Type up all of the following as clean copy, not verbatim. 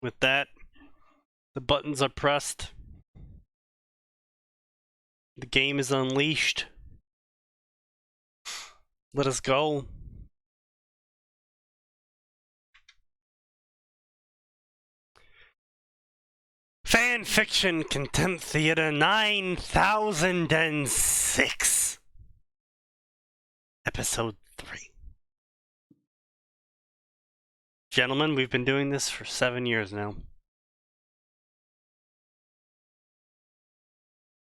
With that, the buttons are pressed. The game is unleashed. Let us go. Fanfiction Contempt Theater 9006. Episode 3. Gentlemen, we've been doing this for 7 years now.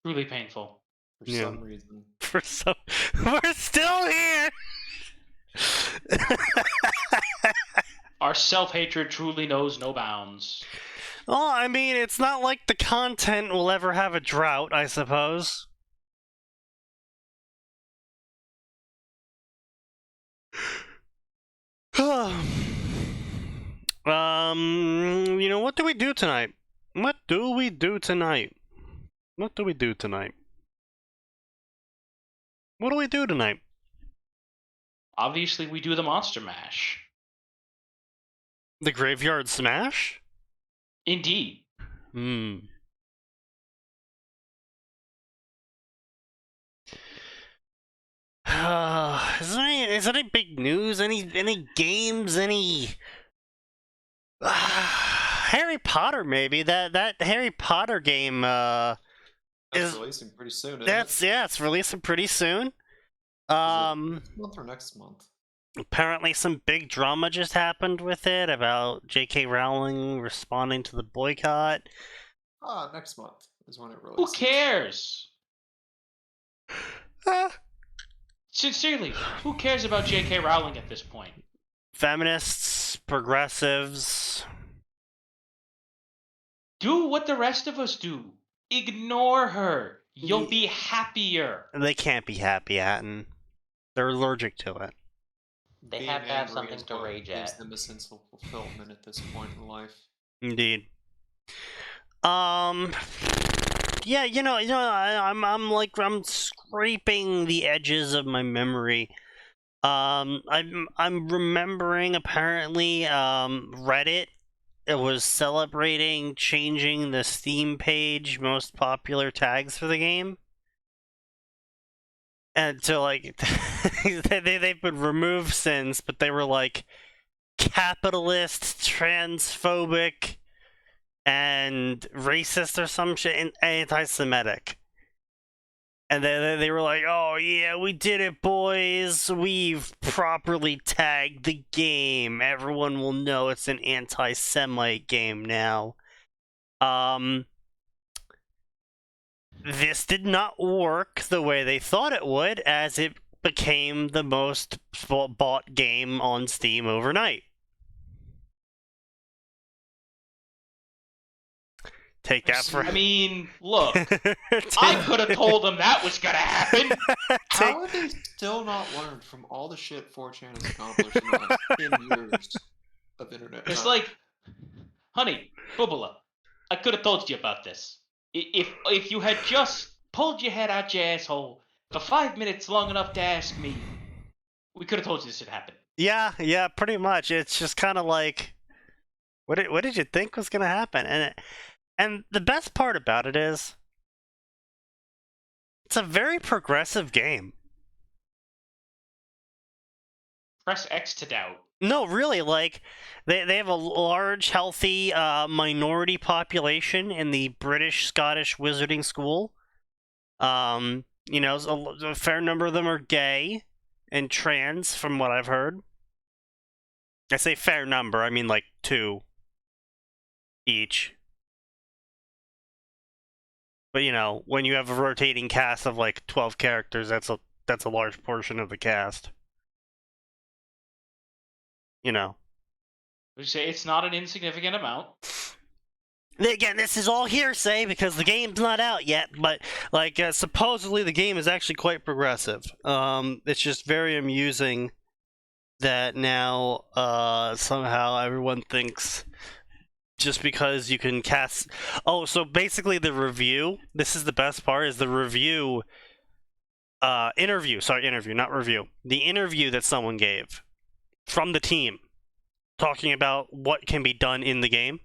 Truly painful. For some reason. We're still here! Our self-hatred truly knows no bounds. Well, I mean, it's not like the content will ever have a drought, I suppose. You know, what do we do tonight? What do we do tonight? What do we do tonight? What do we do tonight? Obviously, we do the Monster Mash. The Graveyard Smash? Indeed. Hmm. Is there any big news? Any games? Any Harry Potter? Maybe that Harry Potter game That's is releasing pretty soon. it's releasing pretty soon. Next month or next month? Apparently some big drama just happened with it about J.K. Rowling responding to the boycott. Next month is when it Who releases. cares? Sincerely, who cares about J.K. Rowling at this point? Feminists, progressives. Do what the rest of us do. Ignore her. You'll be happier. They can't be happy, Atin. They're allergic to it. They Being have to have angry something is to what rage gives at. them a sense of fulfillment at this point in life. Indeed. Yeah, I'm scraping the edges of my memory. I'm remembering apparently, Reddit, it was celebrating changing the Steam page most popular tags for the game. And so, like, they've been removed since, but they were, like, capitalist, transphobic, and racist or some shit, and anti-Semitic. And they were like, oh yeah, we did it, boys. We've properly tagged the game. Everyone will know it's an anti-Semite game now. This did not work the way they thought it would, as it became the most bought game on Steam overnight. Take that for... I mean, look. I could have told them that was gonna happen. How have they still not learned from all the shit 4chan has accomplished in the last 10 years of internet? It's like, honey, Bubula, I could have told you about this. If you had just pulled your head out your asshole for 5 minutes long enough to ask me, we could have told you this would happen. Yeah, pretty much. It's just kind of like, what did you think was gonna happen? And the best part about it is, it's a very progressive game. Press X to doubt. No, really, like, they have a large, healthy minority population in the British-Scottish wizarding school. You know, a fair number of them are gay and trans, from what I've heard. I say fair number, I mean like 2 each. But, you know, when you have a rotating cast of like 12 characters, that's a large portion of the cast. You know. We say it's not an insignificant amount. Again, this is all hearsay because the game's not out yet, but like supposedly the game is actually quite progressive. It's just very amusing that now somehow everyone thinks just because you can cast... Oh, so basically the review, this is the best part, is the review... interview, not review. The interview that someone gave from the team, talking about what can be done in the game.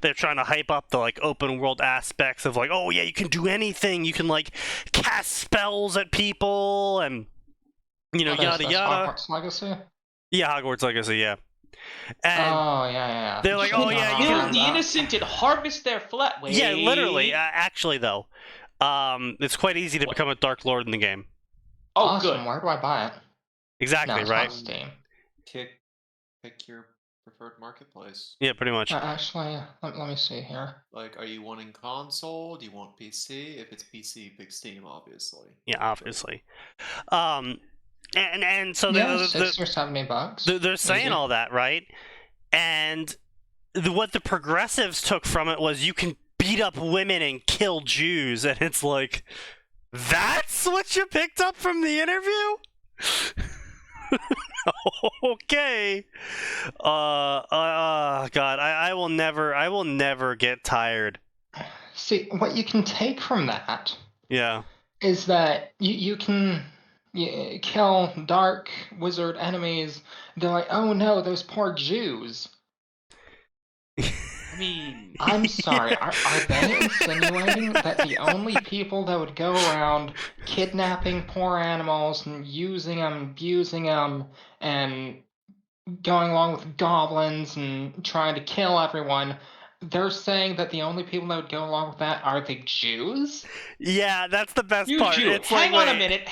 they're trying to hype up the like open world aspects of like, oh yeah, you can do anything, you can like cast spells at people, and yada yada. Hogwarts Legacy? Yeah, Hogwarts Legacy, yeah. And Oh, yeah. they're like, oh yeah, you Kill can. the innocent and harvest their flat. Wait. Yeah, literally. Actually, though, it's quite easy to become a Dark Lord in the game. Oh, Awesome. good. Where do I buy it? Exactly, No, it's right? not Steam. Pick your preferred marketplace. Yeah, pretty much. Actually, let me see here. Like, are you wanting console? Do you want PC? If it's PC, pick Steam, obviously. Yeah, obviously. And so Yeah, $60 or $70. they're saying Easy. all that, right? And what the progressives took from it was you can beat up women and kill Jews, and it's like, that's what you picked up from the interview? Okay. God, I will never get tired. See, what you can take from that Yeah. is that you can kill dark wizard enemies. They're like, oh no, those poor Jews. I mean, I'm sorry, are they insinuating that the only people that would go around kidnapping poor animals and using them, abusing them, and going along with goblins and trying to kill everyone, they're saying that the only people that would go along with that are the Jews? Yeah, that's the best you part. Jew. It's Hang like, on a wait. minute.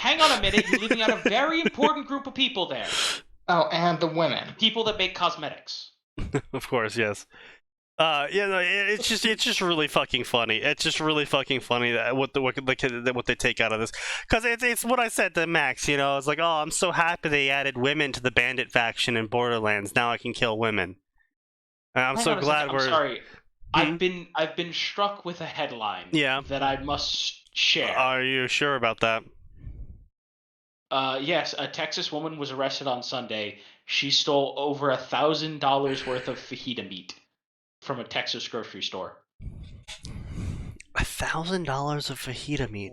You're leaving out a very important group of people there. Oh, and the women. People that make cosmetics. Of course, yes. It's just really fucking funny. It's just really fucking funny that what they take out of this, because it's what I said to Max. It's like, oh, I'm so happy they added women to the bandit faction in Borderlands. Now I can kill women. And I'm so glad we're. I'm sorry. Hmm? I've been struck with a headline. Yeah. That I must share. Are you sure about that? Yes, a Texas woman was arrested on Sunday. She stole over $1,000 worth of fajita meat from a Texas grocery store. $1,000 of fajita meat.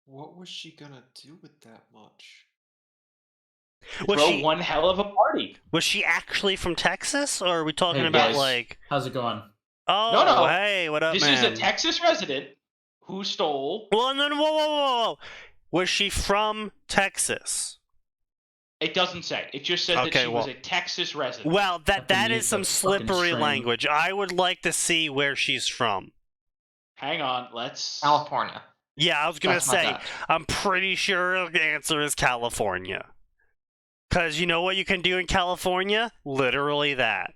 What was she gonna do with that much? Throw one hell of a party. Was she actually from Texas, or are we talking Hey, about guys. like? How's it going? Oh, No. Hey, what up, This man? is a Texas resident who stole. Well, no, whoa. Was she from Texas? It doesn't say. It just said that Okay, she was a Texas resident. Well, that Fucking is some use the fucking slippery string. language. I would like to see where she's from. Hang on, let's. California. Yeah, I was gonna That's my say, bet. I'm pretty sure the answer is California. Cause you know what you can do in California? Literally that.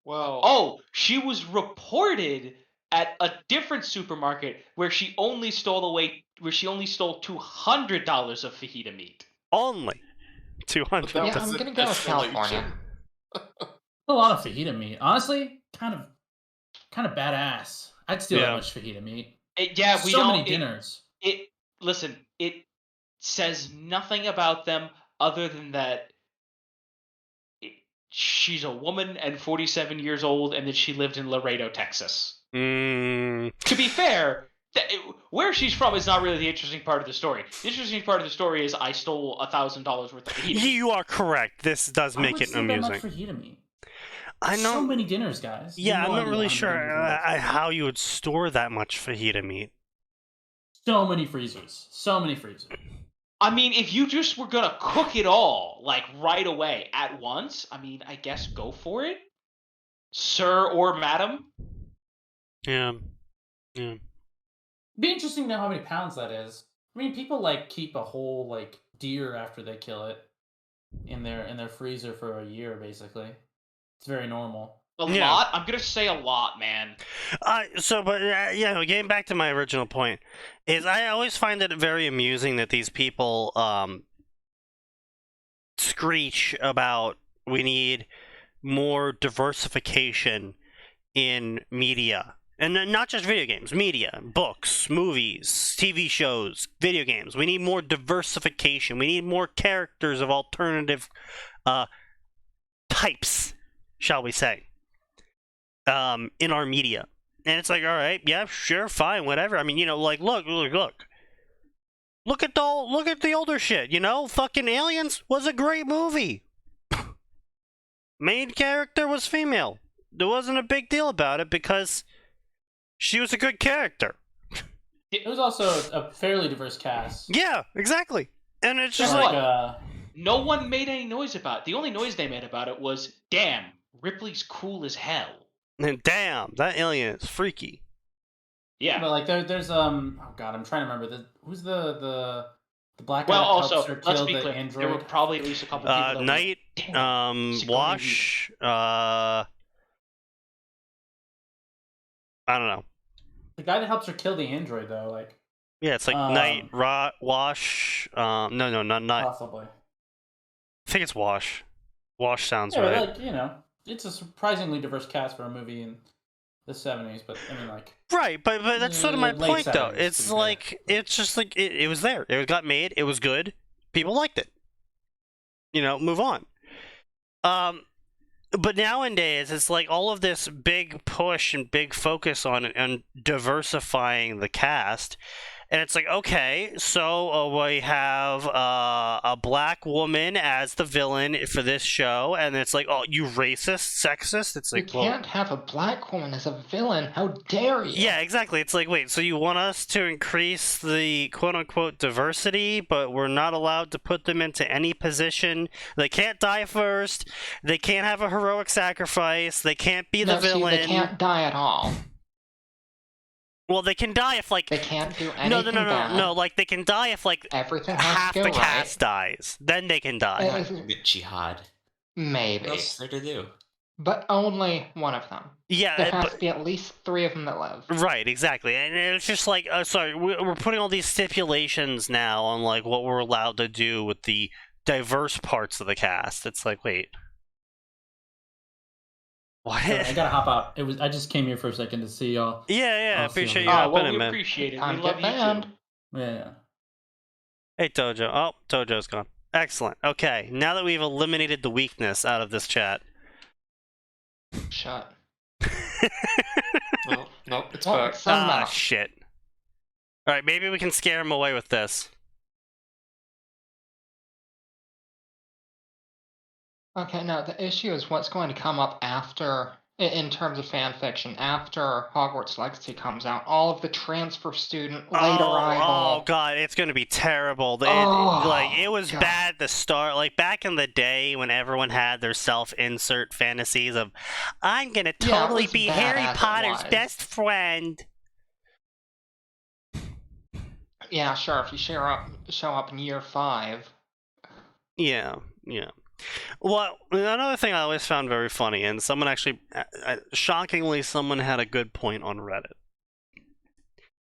Well, Oh, she was reported at a different supermarket where she only stole $200 of fajita meat. Only $200. That Yeah, was I'm an gonna go with escalation. California. A lot of fajita meat. Honestly, kind of badass. I'd steal Yeah. that much fajita meat. Yeah, we so don't. many dinners. Listen. It says nothing about them other than that she's a woman and 47 years old, and that she lived in Laredo, Texas. To be fair, where she's from is not really the interesting part of the story. The interesting part of the story is I stole $1,000 worth of fajita meat. You are correct. This does make it That much amusing. fajita meat. I know. So many dinners, guys. Yeah, No I'm not idea really how many sure dinners we have. how you would store that much fajita meat. So many freezers. I mean, if you just were gonna cook it all, like, right away, at once, I mean, I guess go for it, sir or madam. Yeah. Be interesting to know how many pounds that is. I mean, people like keep a whole like deer after they kill it in their freezer for a year, basically. It's very normal. A Yeah. lot? I'm gonna say a lot, man. Getting back to my original point, is I always find it very amusing that these people screech about we need more diversification in media. And not just video games, media, books, movies, TV shows, video games. We need more diversification. We need more characters of alternative types, shall we say, in our media. And it's like, all right, yeah, sure, fine, whatever. I mean, look at the older shit. Fucking Aliens was a great movie. Main character was female. there wasn't a big deal about it because she was a good character. It was also a fairly diverse cast. Yeah, exactly. And it's just Guess like, what? No one made any noise about it. The only noise they made about it was, damn, Ripley's cool as hell. damn, that alien is freaky. Yeah. But like there's oh god, I'm trying to remember who's the black guy Well, that helps also, her let's kill be the clear. android. There were probably at least a couple people that were Knight, like, damn, Sigourney Wash, I don't know. The guy that helps her kill the android though, like Yeah, it's like Knight, Wash, no, not Knight. possibly. I think it's Wash. Wash sounds Yeah, right. but like, you know, it's a surprisingly diverse cast for a movie in the 70s, but I mean like Right, but that's sort of my late point, though. 70s, It's to be fair. like, it's just like, it was there. It got made, it was good, people liked it. You know, move on. But nowadays, it's like all of this big push and big focus on diversifying the cast. And it's like, okay, so we have a black woman as the villain for this show, and it's like, oh, you racist, sexist? It's You like, well, can't have a black woman as a villain. How dare you? yeah, exactly. It's like, wait, so you want us to increase the quote-unquote diversity, but we're not allowed to put them into any position? They can't die first. They can't have a heroic sacrifice. They can't be the No, see, villain. they can't die at all. Well, they can die if, like... They can't do No, anything no. bad. Like, they can die if, like, Everything has half to go the right. cast dies. Then they can die. Commit jihad. Maybe. What else is there to do? But only one of them. Yeah, There has but... to be at least 3 of them that live. Right, exactly. And it's just like, sorry, we're putting all these stipulations now on, like, what we're allowed to do with the diverse parts of the cast. It's like, wait. What? Sorry, I gotta hop out. I just came here for a second to see y'all. Yeah, I'll appreciate see you you oh, hopping well, in, we man. appreciate it. Time We to love get you banned. too. Yeah. Hey, Tojo. Oh, Tojo's gone. Excellent. Okay, now that we've eliminated the weakness out of this chat. Shut. Nope, it's Oh, back. some Ah, now. shit. Alright, maybe we can scare him away with this. Okay, now the issue is what's going to come up after, in terms of fan fiction, after Hogwarts Legacy comes out. All of the transfer student, late Oh arrival. god, it's gonna be terrible. Oh, like, it was God. bad to start. Like, back in the day when everyone had their self-insert fantasies of, I'm gonna Yeah, it totally was be bad Harry as it Potter's was. best friend. Yeah, sure, if you show up in year 5. Yeah. Well, another thing I always found very funny, and someone actually, shockingly, someone had a good point on Reddit.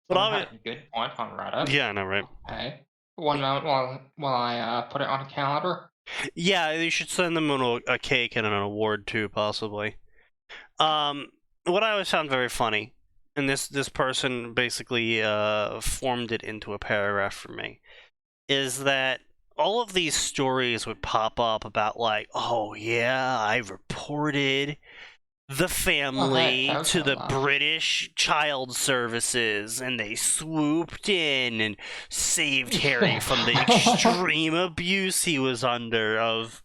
But Someone I had a good point on Reddit. yeah, I know, right? Okay. One moment while I put it on a calendar. Yeah, you should send them a cake and an award too, possibly. What I always found very funny, and this person basically formed it into a paragraph for me, is that all of these stories would pop up about, like, oh yeah, I reported the family that's to a the lot. British Child Services, and they swooped in and saved Harry from the extreme abuse he was under of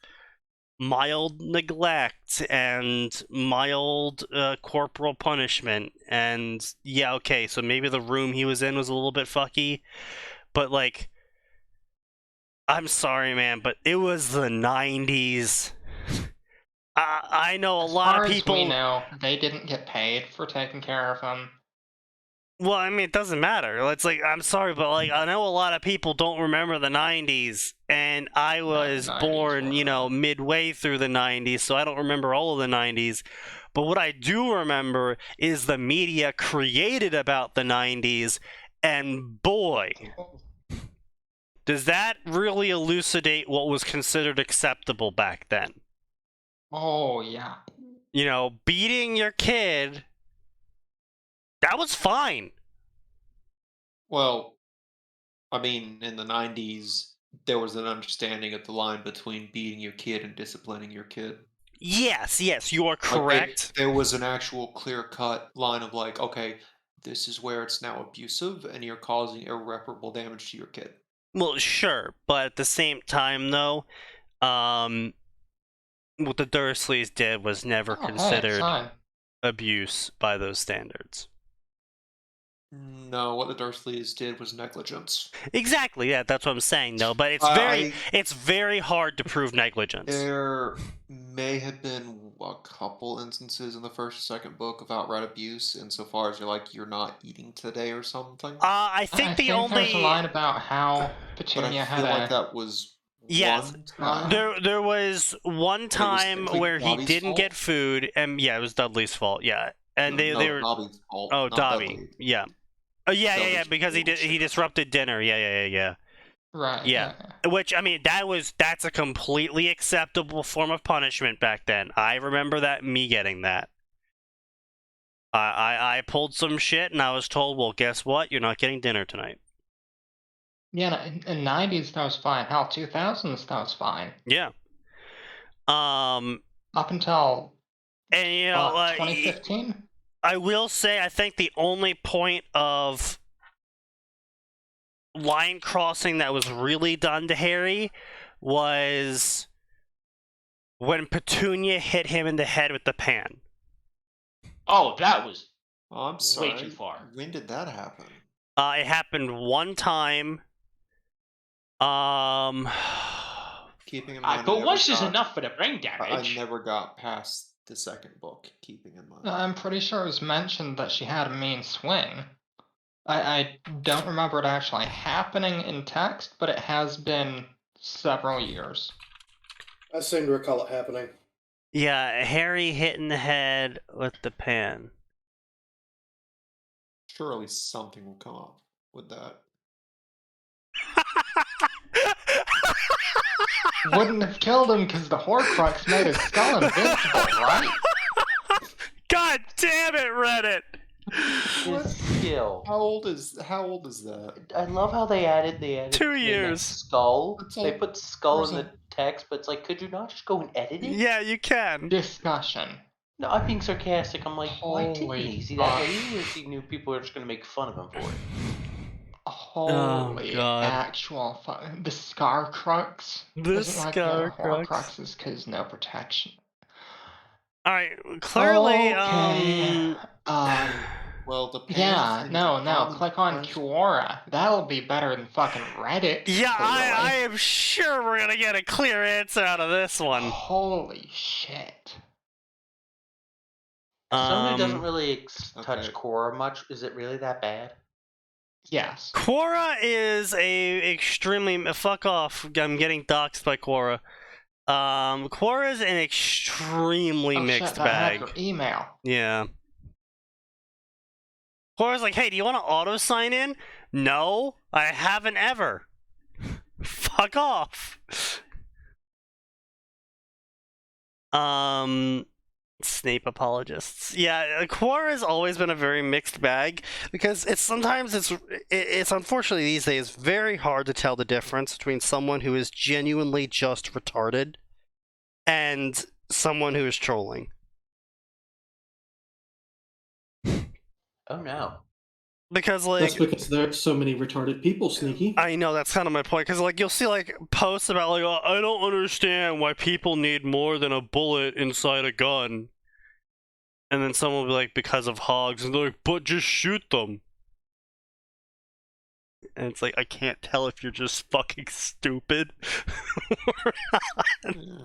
mild neglect and mild corporal punishment. And yeah, okay, so maybe the room he was in was a little bit fucky, but, like, I'm sorry, man, but it was the 90s. I know a lot of people. As we know, they didn't get paid for taking care of them. Well, I mean, it doesn't matter. It's like, I'm sorry, but, like, I know a lot of people don't remember the 90s, and I was 90s born, were- midway through the 90s, so I don't remember all of the 90s. But what I do remember is the media created about the 90s, and boy, does that really elucidate what was considered acceptable back then. Oh, yeah. Beating your kid, that was fine. Well, I mean, in the 90s, there was an understanding of the line between beating your kid and disciplining your kid. Yes, you are Like, correct. there was an actual clear-cut line of, like, okay, this is where it's now abusive, and you're causing irreparable damage to your kid. Well, sure, but at the same time, though, what the Dursleys did was never Oh, hey, considered. fine. abuse by those standards. No, what the Dursleys did was negligence. Exactly, yeah, that's what I'm saying, though. But it's it's very hard to prove negligence. There may have been a couple instances in the first and second book of outright abuse, insofar as you're not eating today or something. I think there's a line about how Petunia but I feel like that was one time. There was one time where he didn't get food, and it was Dudley's fault. Yeah, and they were Dobby's fault. Oh, not Dobby. Dudley. Yeah. Oh, yeah, because he disrupted dinner. Yeah. Right. Yeah. Which, I mean, that's a completely acceptable form of punishment back then. I remember me getting that. I pulled some shit and I was told, well, guess what? You're not getting dinner tonight. Yeah, in 90s that was fine. Hell, 2000s that was fine. Yeah. Up until 2015. I will say, I think the only point of line crossing that was really done to Harry was when Petunia hit him in the head with the pan. Oh, that was I'm sorry. way too far. When did that happen? It happened one time. Keeping in mind, but once is enough for the brain damage. I never got past the second book, keeping in mind. I'm pretty sure it was mentioned that she had a mean swing. I don't remember it actually happening in text, but it has been several years. I seem to recall it happening. Yeah, Harry hit in the head with the pan. Surely something will come up with that. Wouldn't have killed him because the Horcrux made his skull invincible, right? God damn it, Reddit! His skill. How old is that? I love how they added 2 years. Skull. It's They like- put skull in the text, but it's like, could you not just go and edit it? Yeah, you can. Discussion. No, I'm being sarcastic. I'm like, why didn't Holy he see that? fuck. Even if he knew people were just gonna make fun of him for it. Holy God. actual fuck. The Scarcrux. The Isn't like the other Scarcrux. Horcruxes because no protection. Alright, clearly, Okay. Well, the Yeah, pan no, common click on punishment. Quora. That'll be better than fucking Reddit. Yeah, I clearly. am sure we're gonna get a clear answer out of this one. Holy shit. Someone who doesn't really touch okay. Korra much, is it really that bad? Yes. Quora is a extremely fuck off. I'm getting doxxed by Quora. Quora is an extremely mixed shit, I bag. have your email. Yeah. Quora's like, hey, do you want to auto sign in? No, I haven't ever. Fuck off. Snape apologists. Yeah, Quora has always been a very mixed bag because it's unfortunately these days very hard to tell the difference between someone who is genuinely just retarded and someone who is trolling. Oh no. Because That's because there's so many retarded people, Sneaky. I know, that's kind of my point, because you'll see posts about oh, I don't understand why people need more than a bullet inside a gun, and then someone will be like, because of hogs, and they're like, but just shoot them. And it's like, I can't tell if you're just fucking stupid or not. Yeah.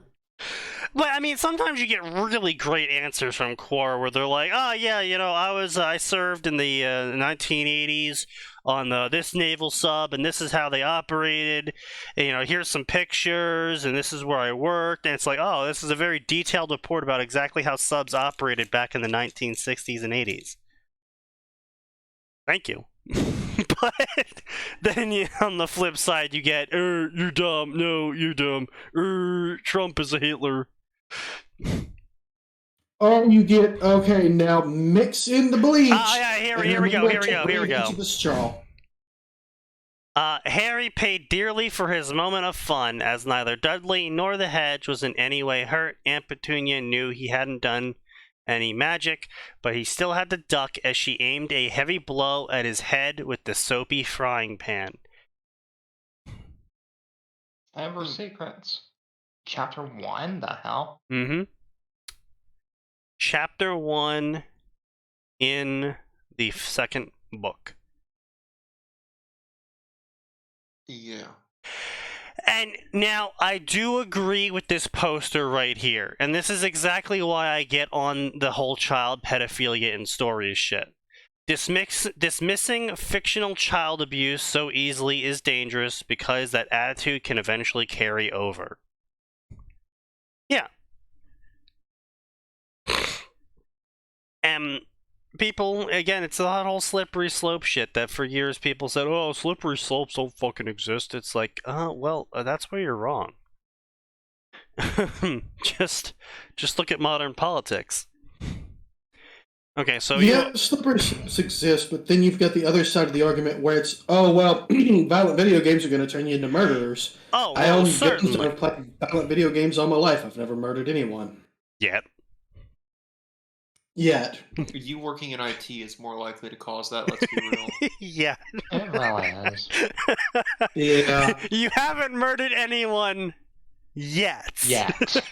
But I mean, sometimes you get really great answers from Quora where they're like, "Oh yeah, I served in the 1980s on this naval sub, and this is how they operated. And, here's some pictures, and this is where I worked." And it's like, "Oh, this is a very detailed report about exactly how subs operated back in the 1960s and 80s." Thank you. But then on the flip side, you get, you're dumb. No, you're dumb. Trump is a Hitler. Or you get, okay, now mix in the bleach. Oh, yeah, here we go. Into the straw. Harry paid dearly for his moment of fun, as neither Dudley nor the hedge was in any way hurt. Aunt Petunia knew he hadn't done any magic, but he still had to duck as she aimed a heavy blow at his head with the soapy frying pan. Ever Secrets. Chapter 1? The hell? Mm-hmm. Chapter 1, in the second book. Yeah. And now, I do agree with this poster right here, and this is exactly why I get on the whole child pedophilia in stories shit. Dismissing fictional child abuse so easily is dangerous because that attitude can eventually carry over. Yeah. And people, again, it's that whole slippery slope shit that for years people said, oh, slippery slopes don't fucking exist. It's like, well, that's where you're wrong. just look at modern politics. Okay, so yeah, slippery slopes exist, but then you've got the other side of the argument where it's, oh, well, violent video games are going to turn you into murderers. Oh, I well, own certainly. guns and I've played violent video games all my life. I've never murdered anyone. Yet. You working in IT is more likely to cause that, let's be real. Yeah. It really is. Yeah. You haven't murdered anyone yet. Yet.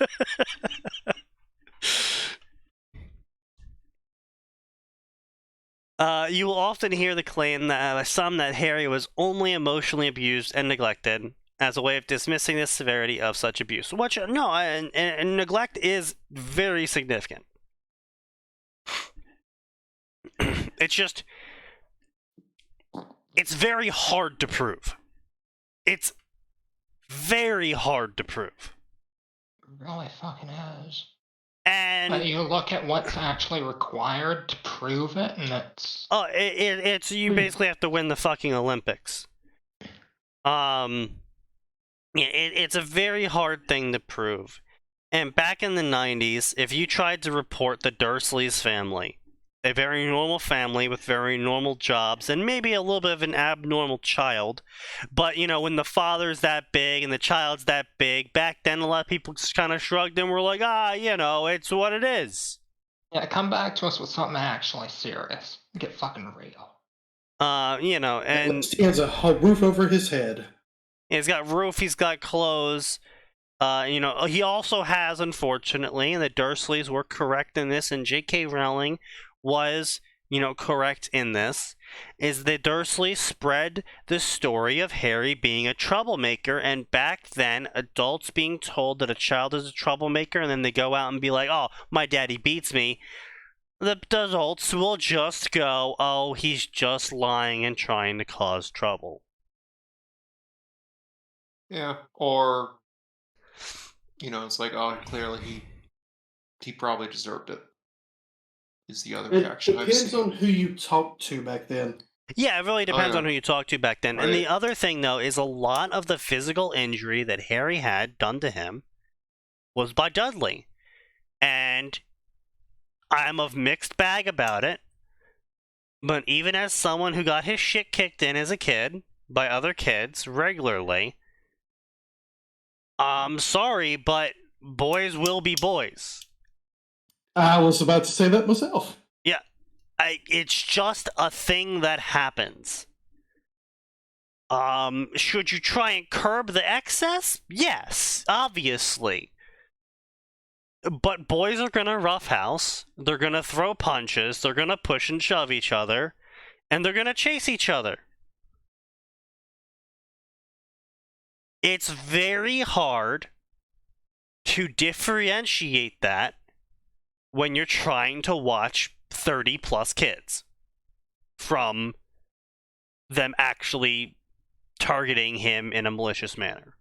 You will often hear the claim that by some that Harry was only emotionally abused and neglected as a way of dismissing the severity of such abuse. Which, no, and neglect is very significant. It's just, it's very hard to prove. It's very hard to prove. It really fucking is. And But you look at what's actually required to prove it, and it's... oh, it's you basically have to win the fucking Olympics. Yeah, it's a very hard thing to prove. And back in the 90s, if you tried to report the Dursleys family, a very normal family with very normal jobs, and maybe a little bit of an abnormal child, but, you know, when the father's that big and the child's that big, back then a lot of people just kind of shrugged and were like, you know, it's what it is. Yeah, come back to us with something actually serious. Get fucking real. You know, and He has a whole roof over his head. he's got roof, he's got clothes. You know, he also has, unfortunately, and the Dursleys were correct in this, and J.K. Rowling was, you know, correct in this, is the Dursleys spread the story of Harry being a troublemaker, and back then, adults being told that a child is a troublemaker, and then they go out and be like, oh, my daddy beats me, the adults will just go, oh, he's just lying and trying to cause trouble. Yeah, or, you know, it's like, oh, clearly he probably deserved it. Is the other It reaction I've depends seen. on who you talk to back then. Yeah, it really depends yeah. on who you talk to back then. Right. And the other thing, though, is a lot of the physical injury that Harry had done to him was by Dudley. And I'm of mixed bag about it. But even as someone who got his shit kicked in as a kid by other kids regularly, I'm sorry, but boys will be boys. I was about to say that myself. Yeah, it's just a thing that happens. Should you try and curb the excess? Yes, obviously. But boys are gonna roughhouse, they're gonna throw punches, they're gonna push and shove each other, and they're gonna chase each other. It's very hard to differentiate that when you're trying to watch 30 plus kids from them actually targeting him in a malicious manner.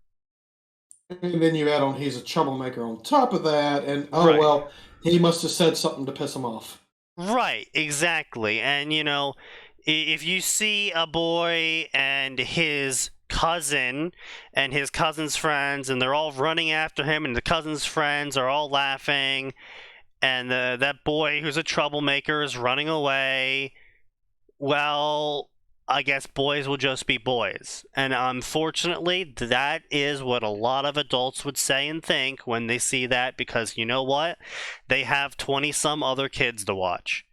And then you add on he's a troublemaker on top of that, and Right. well, he must have said something to piss him off. Right, exactly. And, you know, if you see a boy and his cousin and his cousin's friends, and they're all running after him, and the cousin's friends are all laughing, and that boy who's a troublemaker is running away, well, I guess boys will just be boys. And unfortunately, that is what a lot of adults would say and think when they see that, because you know what? They have 20-some other kids to watch.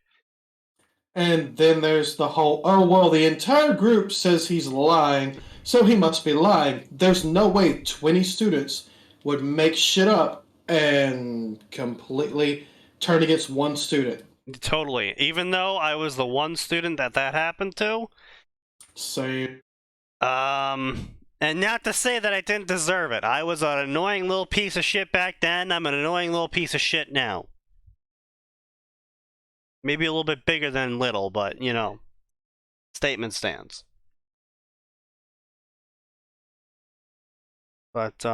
And then there's the whole, oh, well, the entire group says he's lying, so he must be lying. There's no way 20 students would make shit up and completely turn against one student. Totally. Even though I was the one student that happened to. Same. And not to say that I didn't deserve it. I was an annoying little piece of shit back then. I'm an annoying little piece of shit now. Maybe a little bit bigger than little, but, you know, statement stands. But,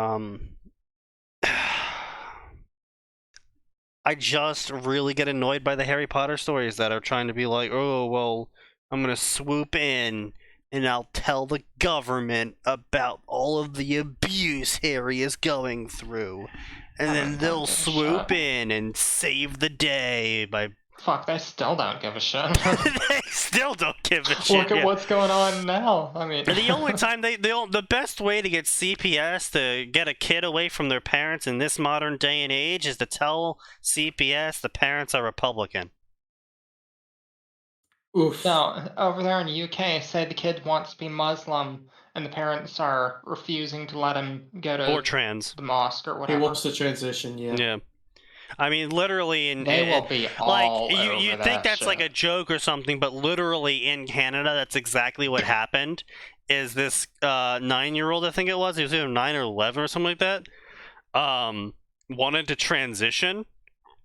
I just really get annoyed by the Harry Potter stories that are trying to be like, oh, well, I'm gonna swoop in and I'll tell the government about all of the abuse Harry is going through. And then they'll swoop in and save the day by... Fuck, they still don't give a shit. They still don't give a shit. Look at what's going on now. I mean... The only time the best way to get CPS to get a kid away from their parents in this modern day and age is to tell CPS the parents are Republican. Oof. No, over there in the UK, say the kid wants to be Muslim, and the parents are refusing to let him go to Or trans. the mosque or He whatever. wants to transition, yeah. Yeah. I mean, literally, They will be all like you over think that that's shit. like a joke or something, but literally in Canada, that's exactly what happened. Is this 9-year-old? I think it was. He was either 9 or 11 or something like that. Wanted to transition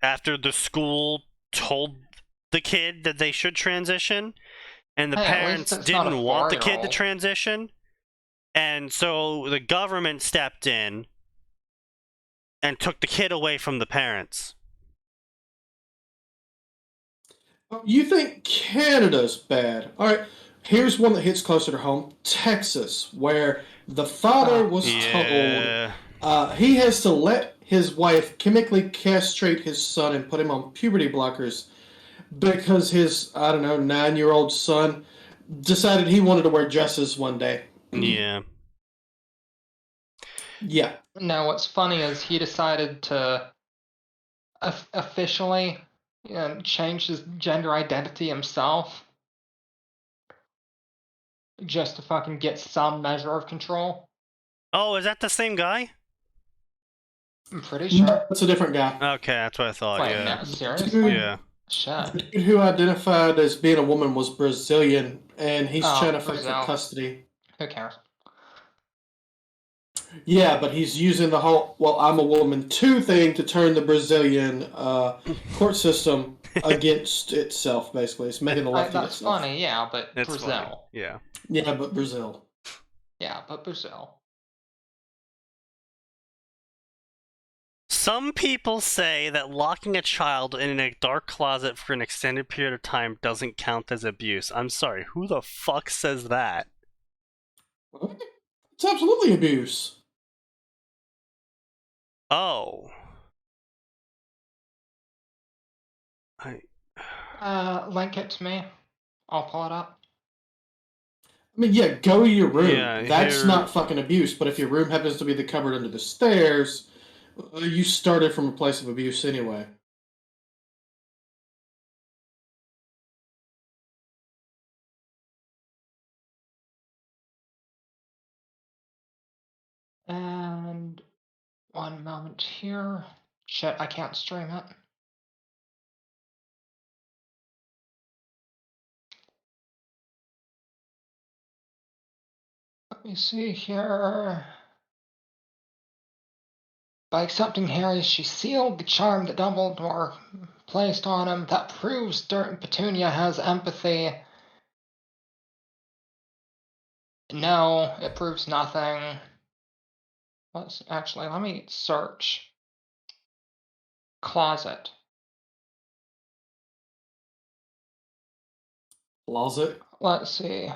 after the school told the kid that they should transition, and the Hey, at least parents it's not a didn't want the kid to 4-year-old. transition, and so the government stepped in and took the kid away from the parents. You think Canada's bad? All right, here's one that hits closer to home: Texas, where the father was Yeah. told he has to let his wife chemically castrate his son and put him on puberty blockers because his, I don't know, 9-year-old son decided he wanted to wear dresses one day. Yeah. Yeah. No, what's funny is he decided to officially change his gender identity himself just to fucking get some measure of control. Oh, is that the same guy? I'm pretty sure. That's a different guy. Okay, that's what I thought. Wait, yeah. no, seriously? Yeah. Shit. The dude who identified as being a woman was Brazilian, and he's Oh, trying to fight Brazil. for custody. Who cares? Yeah, but he's using the whole "well, I'm a woman too" thing to turn the Brazilian court system against itself. Basically, it's making the left That's itself. funny, yeah, but It's Brazil. funny. Yeah. Yeah, but Brazil. Yeah, but Brazil. Some people say that locking a child in a dark closet for an extended period of time doesn't count as abuse. I'm sorry, who the fuck says that? It's absolutely abuse. Oh. Link it to me. I'll pull it up. I mean, yeah, go to your room. Yeah, That's here- not fucking abuse. But if your room happens to be the cupboard under the stairs, you started from a place of abuse anyway. And one moment here. Shit, I can't stream it. Let me see here. By accepting Harry, she sealed the charm that Dumbledore placed on him. That proves Petunia has empathy. No, it proves nothing. Let me search. Closet. Closet? Let's see.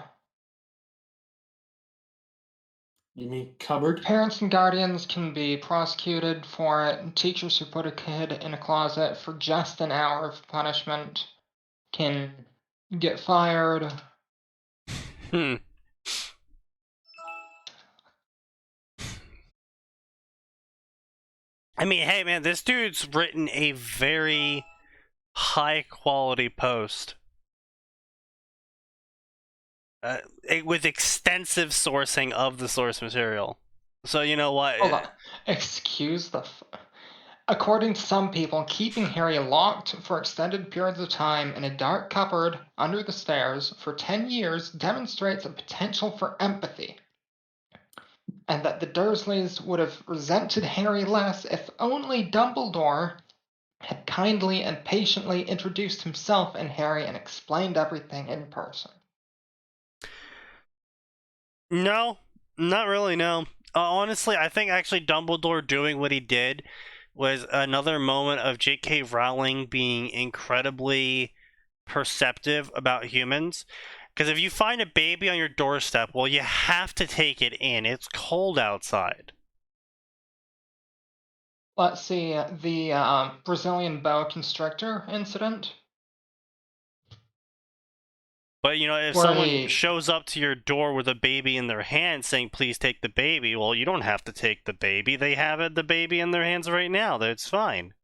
You mean cupboard? Parents and guardians can be prosecuted for it, and teachers who put a kid in a closet for just an hour of punishment can get fired. Hmm. I mean, hey man, this dude's written a very high quality post. With extensive sourcing of the source material. So you know what? Hold on. Excuse the. According to some people, keeping Harry locked for extended periods of time in a dark cupboard under the stairs for 10 years demonstrates a potential for empathy, and that the Dursleys would have resented Harry less if only Dumbledore had kindly and patiently introduced himself and Harry and explained everything in person. No, not really, no. Honestly, I think actually Dumbledore doing what he did was another moment of J.K. Rowling being incredibly perceptive about humans. Because if you find a baby on your doorstep, well, you have to take it in. It's cold outside. Let's see, the Brazilian boa constrictor incident. But, you know, if Where someone he- shows up to your door with a baby in their hand saying, please take the baby, well, you don't have to take the baby. They have the baby in their hands right now. It's fine.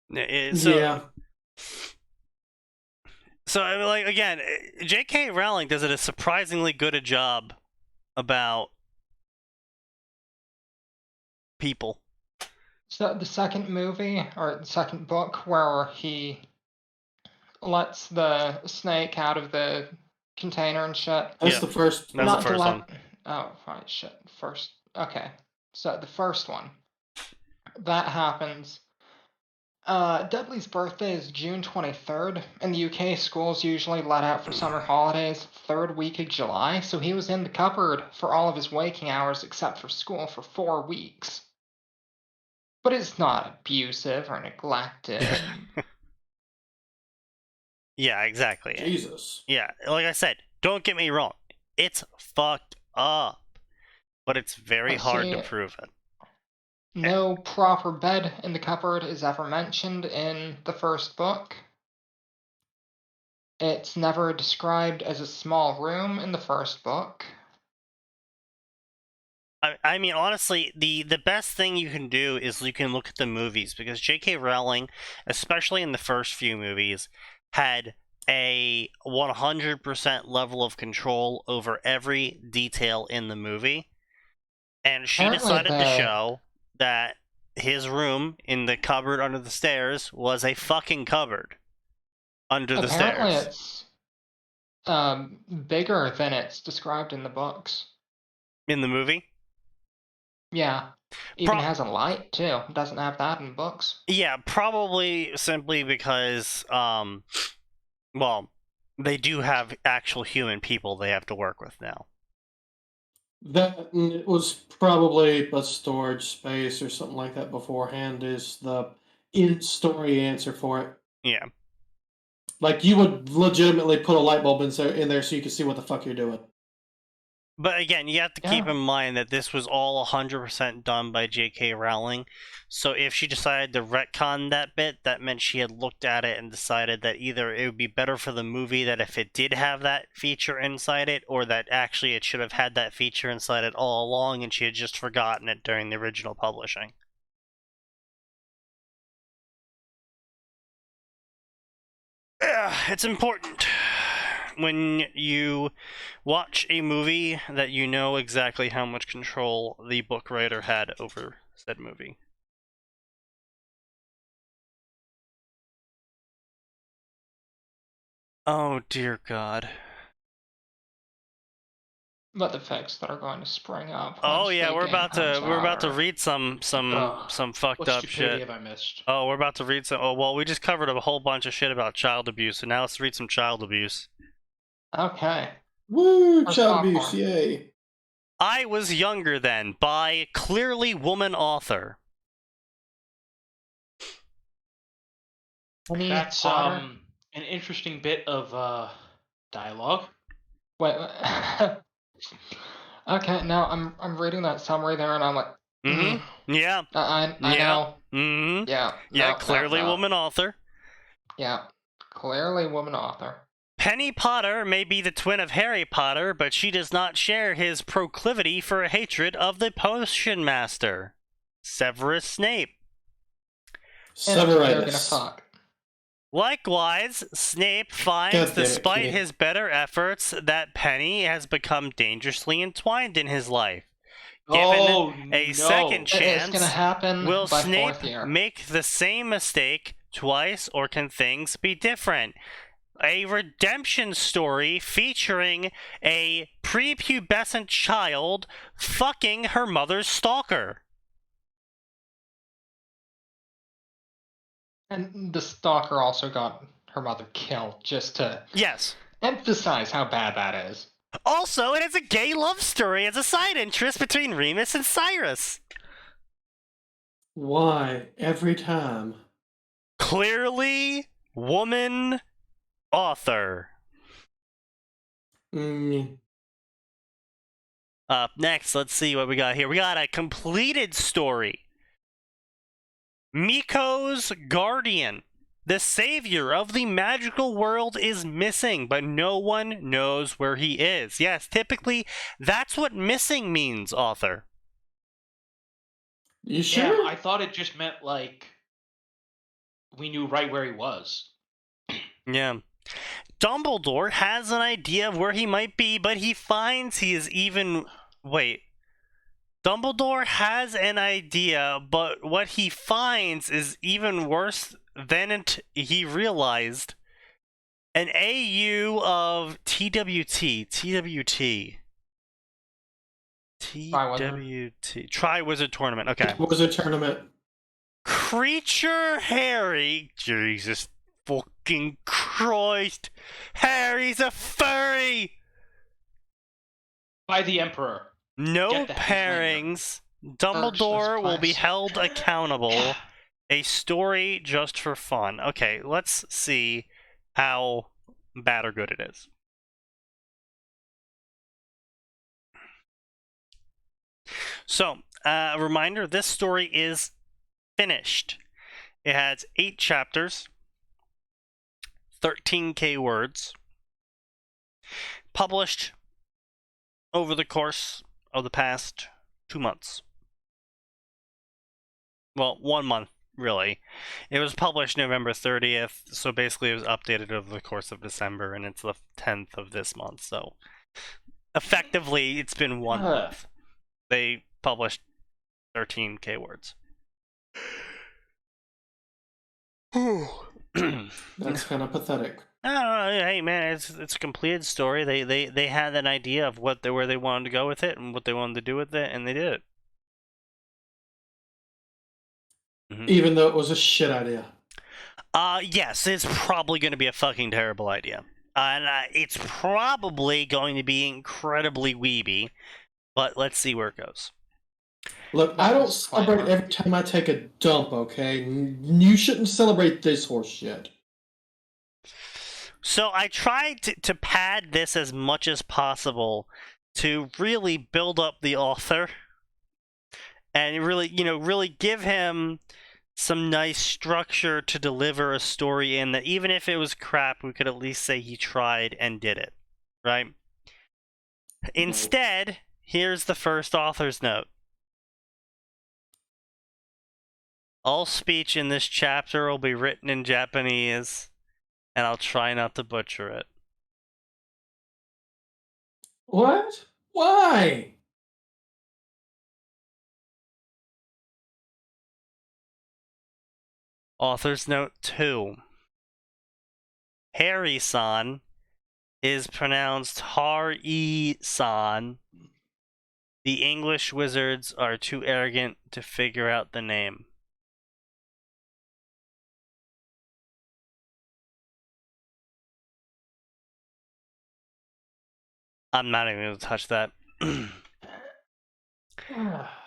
Yeah. So, I mean, like, again, J.K. Rowling does a surprisingly good a job about people. So the second movie, or the second book, where he lets the snake out of the container and shit. That's Yeah. the first. That's Not the to first let. one. Oh, right, shit. First. Okay. So the first one. That happens. Dudley's birthday is June 23rd. In the UK, schools usually let out for summer holidays third week of July, so he was in the cupboard for all of his waking hours except for school for 4 weeks. But it's not abusive or neglected. Yeah, exactly. Jesus. Yeah, like I said, don't get me wrong. It's fucked up. But it's very hard to prove it. No proper bed in the cupboard is ever mentioned in the first book. It's never described as a small room in the first book. I mean, honestly, the best thing you can do is you can look at the movies, because J.K. Rowling, especially in the first few movies, had a 100% level of control over every detail in the movie. And she decided to show that his room in the cupboard under the stairs was a fucking cupboard under the stairs. Apparently it's bigger than it's described in the books. In the movie? Yeah. Even has a light, too. It doesn't have that in the books. Yeah, probably simply because, well, they do have actual human people they have to work with now. That it was probably a storage space or something like that beforehand is the in-story answer for it. Yeah. Like, you would legitimately put a light bulb in there so you could see what the fuck you're doing. But again, you have to keep in mind that this was all 100% done by J.K. Rowling. So if she decided to retcon that bit, that meant she had looked at it and decided that either it would be better for the movie that if it did have that feature inside it, or that actually it should have had that feature inside it all along and she had just forgotten it during the original publishing. It's important when you watch a movie that you know exactly how much control the book writer had over said movie. Oh dear God. But the facts that are going to spring up. Oh yeah, we're about to read some fucked up shit. Have I missed? Oh, we're about to read some. Oh well, we just covered a whole bunch of shit about child abuse, so now let's read some child abuse. Okay. Woo, child abuse, yay. I Was Younger Then by clearly woman author. That's an interesting bit of dialogue. Wait. Okay, now I'm reading that summary there, and I'm like, Yeah. I know. Yeah. Yeah, clearly woman author. Yeah, clearly woman author. Penny Potter may be the twin of Harry Potter, but she does not share his proclivity for a hatred of the potion master, Severus Snape. Severitis. Likewise, Snape finds, despite his better efforts, that Penny has become dangerously entwined in his life. Oh, a no. second It's chance, gonna happen will by Snape fourth year. make the same mistake twice, or can things be different? A redemption story featuring a prepubescent child fucking her mother's stalker. And the stalker also got her mother killed, just to Yes. emphasize how bad that is. Also, it has a gay love story as a side interest between Remus and Cyrus. Why every time? Clearly, woman author. Mm, Up next, let's see what we got here. We got a completed story. Miko's Guardian. The savior of the magical world is missing, but no one knows where he is. Yes, typically, that's what missing means, author. you sure? Damn, I thought it just meant, like, we knew right where he was. Yeah. Dumbledore has an idea of where he might be, but he finds he is even... Wait. Dumbledore has an idea, but what he finds is even worse than he realized. An AU of TWT. Triwizard Tournament. Okay. What was a tournament? Creature Harry. Jesus fucking Christ. Harry's a furry. By the Emperor. No Get the pairings. Dumbledore will be place. held accountable. A story just for fun. Okay, let's see how bad or good it is. So, a reminder, this story is finished. It has 8 chapters, 13k words, published over the course of the past 2 months. Well, 1 month, really. It was published November 30th, so basically it was updated over the course of December, and it's the 10th of this month, so effectively it's been 1 month. They published 13k words. That's kind of pathetic. I don't know. Hey, man, it's a completed story. They had an idea of where they wanted to go with it and what they wanted to do with it, and they did it. Even though it was a shit idea. Yes, it's probably going to be a fucking terrible idea, and it's probably going to be incredibly weeby. But let's see where it goes. Look, I don't celebrate every time I take a dump, okay? You shouldn't celebrate this horse shit. So I tried to pad this as much as possible to really build up the author and really give him some nice structure to deliver a story in that even if it was crap, we could at least say he tried and did it, right? Instead, here's the first author's note. All speech in this chapter will be written in Japanese, and I'll try not to butcher it. What? Why? Author's note 2. Harry-san is pronounced Har-E-san. The English wizards are too arrogant to figure out the name. I'm not even going to touch that.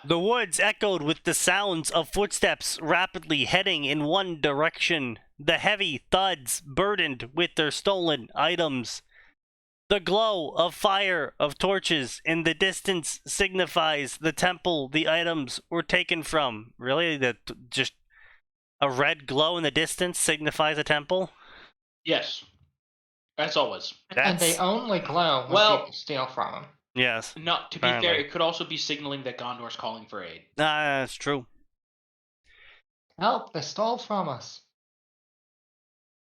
The woods echoed with the sounds of footsteps rapidly heading in one direction. The heavy thuds burdened with their stolen items. The glow of fire of torches in the distance signifies the temple the items were taken from. Really? Just a red glow in the distance signifies a temple? Yes. As always. And they only glow when people steal from them. Yes. No, to be Apparently. fair, it could also be signaling that Gondor's calling for aid. That's true. Help, they stole from us.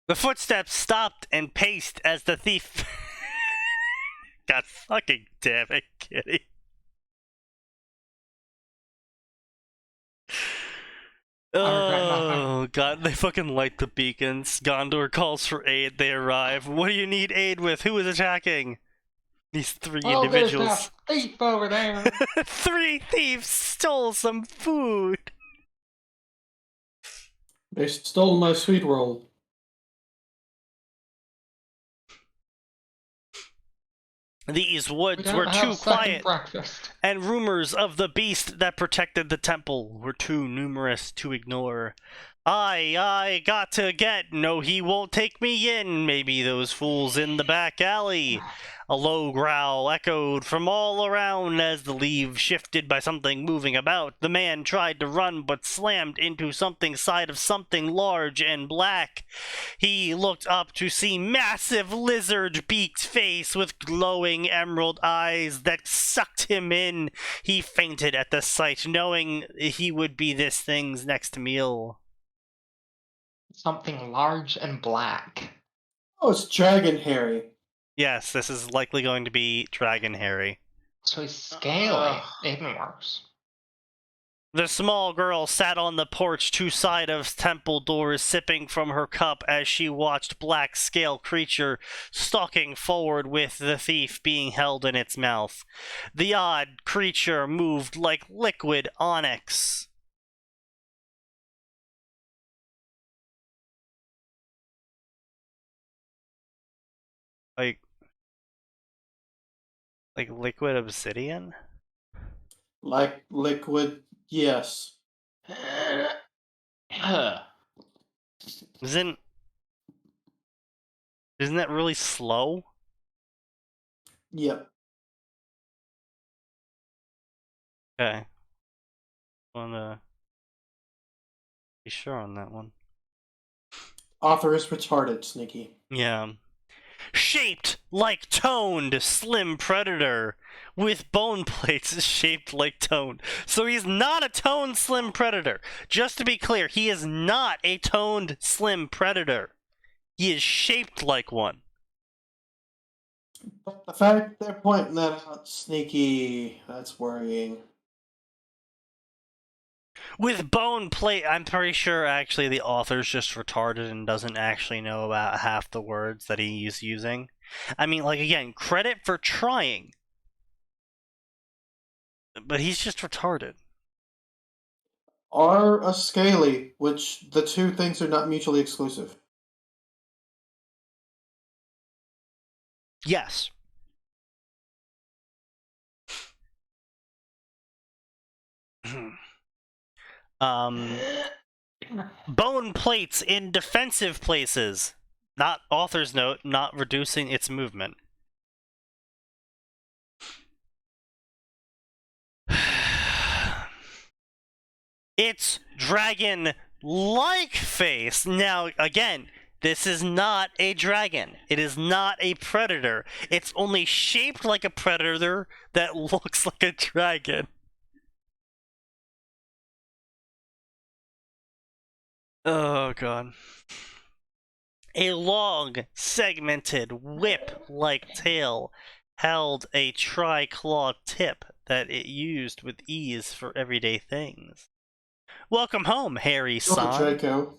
The footsteps stopped and paced as the thief... God fucking damn it, Kitty. regret nothing. Oh god, they fucking light the beacons. Gondor calls for aid. They arrive. What do you need aid with? Who is attacking? These three Oh, there's individuals. that thief over there. 3 thieves stole some food. They stole my sweet roll. These We woods don't were have too second quiet, breakfast. and rumors of the beast that protected the temple were too numerous to ignore. I got to get. No, he won't take me in. Maybe those fools in the back alley. A low growl echoed from all around as the leaves shifted by something moving about. The man tried to run but slammed into something side of something large and black. He looked up to see massive lizard-beaked face with glowing emerald eyes that sucked him in. He fainted at the sight, knowing he would be this thing's next meal. Something large and black. Oh, it's Dragon Harry. Yes, this is likely going to be Dragon Harry. So he's scaly. Even worse. The small girl sat on the porch two side of temple doors, sipping from her cup as she watched black scale creature stalking forward with the thief being held in its mouth. The odd creature moved like liquid onyx. Like liquid obsidian? Like liquid, yes. Isn't that really slow? Yep. Okay. Wanna be sure on that one. Author is retarded, Sneaky. Yeah. Shaped like toned slim predator with bone plates shaped like toned. So he's not a toned slim predator. Just to be clear, he is not a toned slim predator. He is shaped like one. But the fact they're pointing that out, Sneaky, that's worrying. With bone plate, I'm pretty sure actually the author's just retarded and doesn't actually know about half the words that he's using. I mean, like, again, credit for trying. But he's just retarded. Or a scaly, which the two things are not mutually exclusive. Yes. Bone plates in defensive places. Not author's note, not reducing its movement. It's dragon-like face. Now, again, this is not a dragon. It is not a predator. It's only shaped like a predator that looks like a dragon. Oh, God. A long, segmented, whip-like tail held a tri-clawed tip that it used with ease for everyday things. Welcome home, Harry-san. Draco.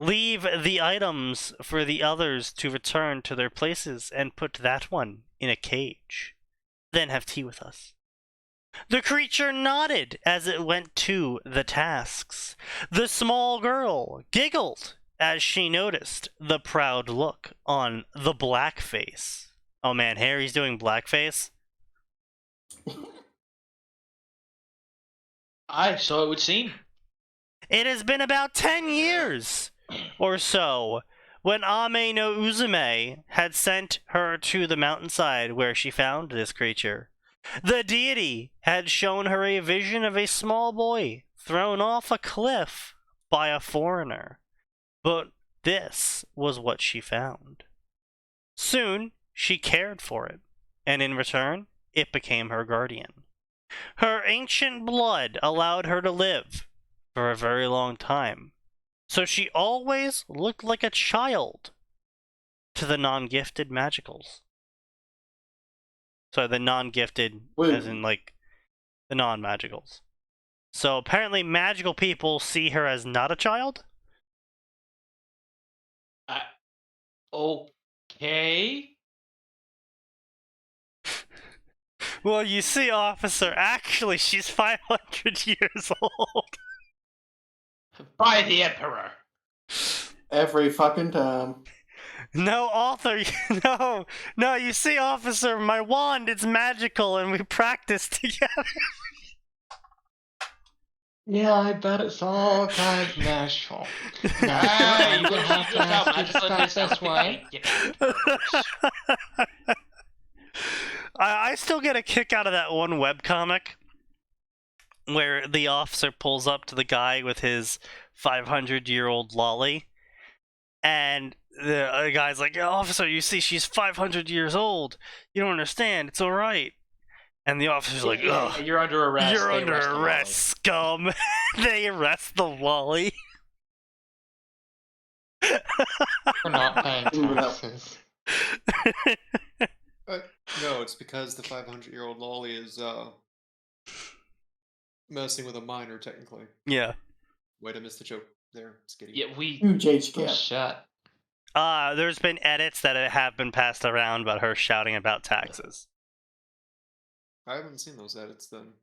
Leave the items for the others to return to their places and put that one in a cage. Then have tea with us. The creature nodded as it went to the tasks. The small girl giggled as she noticed the proud look on the blackface. Oh man, Harry's doing blackface? So it would seem. It has been about 10 years or so when Ame no Uzume had sent her to the mountainside where she found this creature. The deity had shown her a vision of a small boy thrown off a cliff by a foreigner. But this was what she found. Soon, she cared for it, and in return, it became her guardian. Her ancient blood allowed her to live for a very long time, so she always looked like a child to the non-gifted magicals. So the non-gifted, Wait. as in, like, the non-magicals. So apparently magical people see her as not a child? Okay. Well, you see, officer, actually she's 500 years old. By the Emperor. Every fucking time. No, author, no, you see, officer, my wand, it's magical and we practice together. Yeah, I bet it's all kinds of natural. Now, Hey, I'm gonna have to ask you to start this way. I still get a kick out of that one webcomic where the officer pulls up to the guy with his 500-year-old lolly, and the guy's like, officer, you see, she's 500 years old. You don't understand. It's all right. And the officer's like, ugh. You're under arrest. You're They under arrest the arrest, scum. They arrest the lolly. For not paying taxes. No, it's because the 500-year-old lolly is messing with a minor, technically. Yeah. Way to miss the joke there, Skitty. Yeah, we. Huge age Oh, gap. shut. There's been edits that have been passed around about her shouting about taxes. I haven't seen those edits then.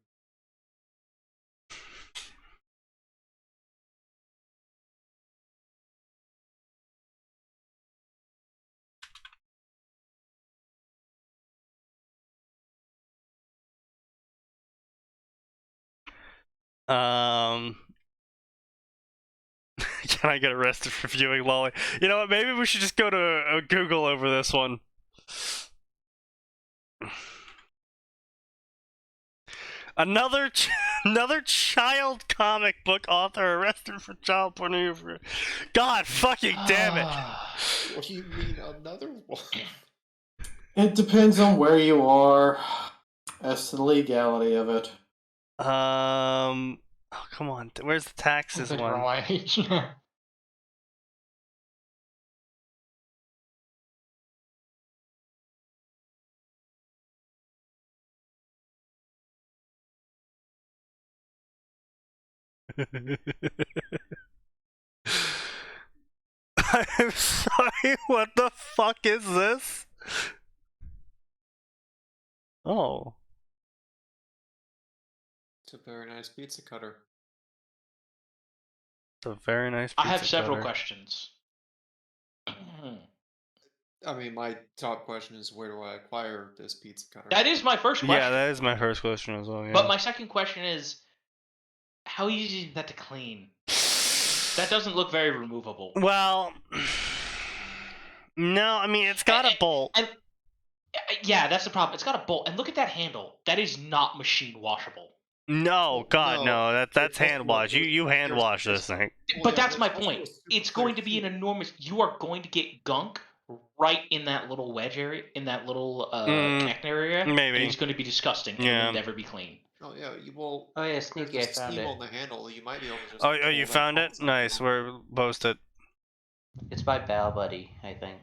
Can I get arrested for viewing lolly? You know what? Maybe we should just go to Google over this one. Another child comic book author arrested for child pornography. God fucking damn it! What do you mean, another one? It depends on where you are as to the legality of it. Oh, come on. Where's the taxes Literal one? age. I'm sorry, what the fuck is this? Oh. It's a very nice pizza cutter. It's a very nice I pizza have several cutter. questions. I mean, my top question is, where do I acquire this pizza cutter? That is my first question. Yeah, that is my first question as well, yeah. But my second question is, how easy is that to clean? That doesn't look very removable. Well, no, I mean, it's got a bolt. And yeah, that's the problem. It's got a bolt. And look at that handle. That is not machine washable. No, God, no. no, that's It hand doesn't wash. work. You hand There's- wash this thing. Well, But yeah, that's my there's also a point. super It's clear going to be an feed. enormous. You are going to get gunk right in that little wedge area, in that little connector area. Maybe. And it's going to be disgusting and Yeah. will never be clean. Oh yeah, you will. Oh yeah, There's Sneaky, I just found steam it. on the handle. You might be able to just. Oh, pull you that found it? box out. Nice, we're posted. It's by Bal Buddy, I think.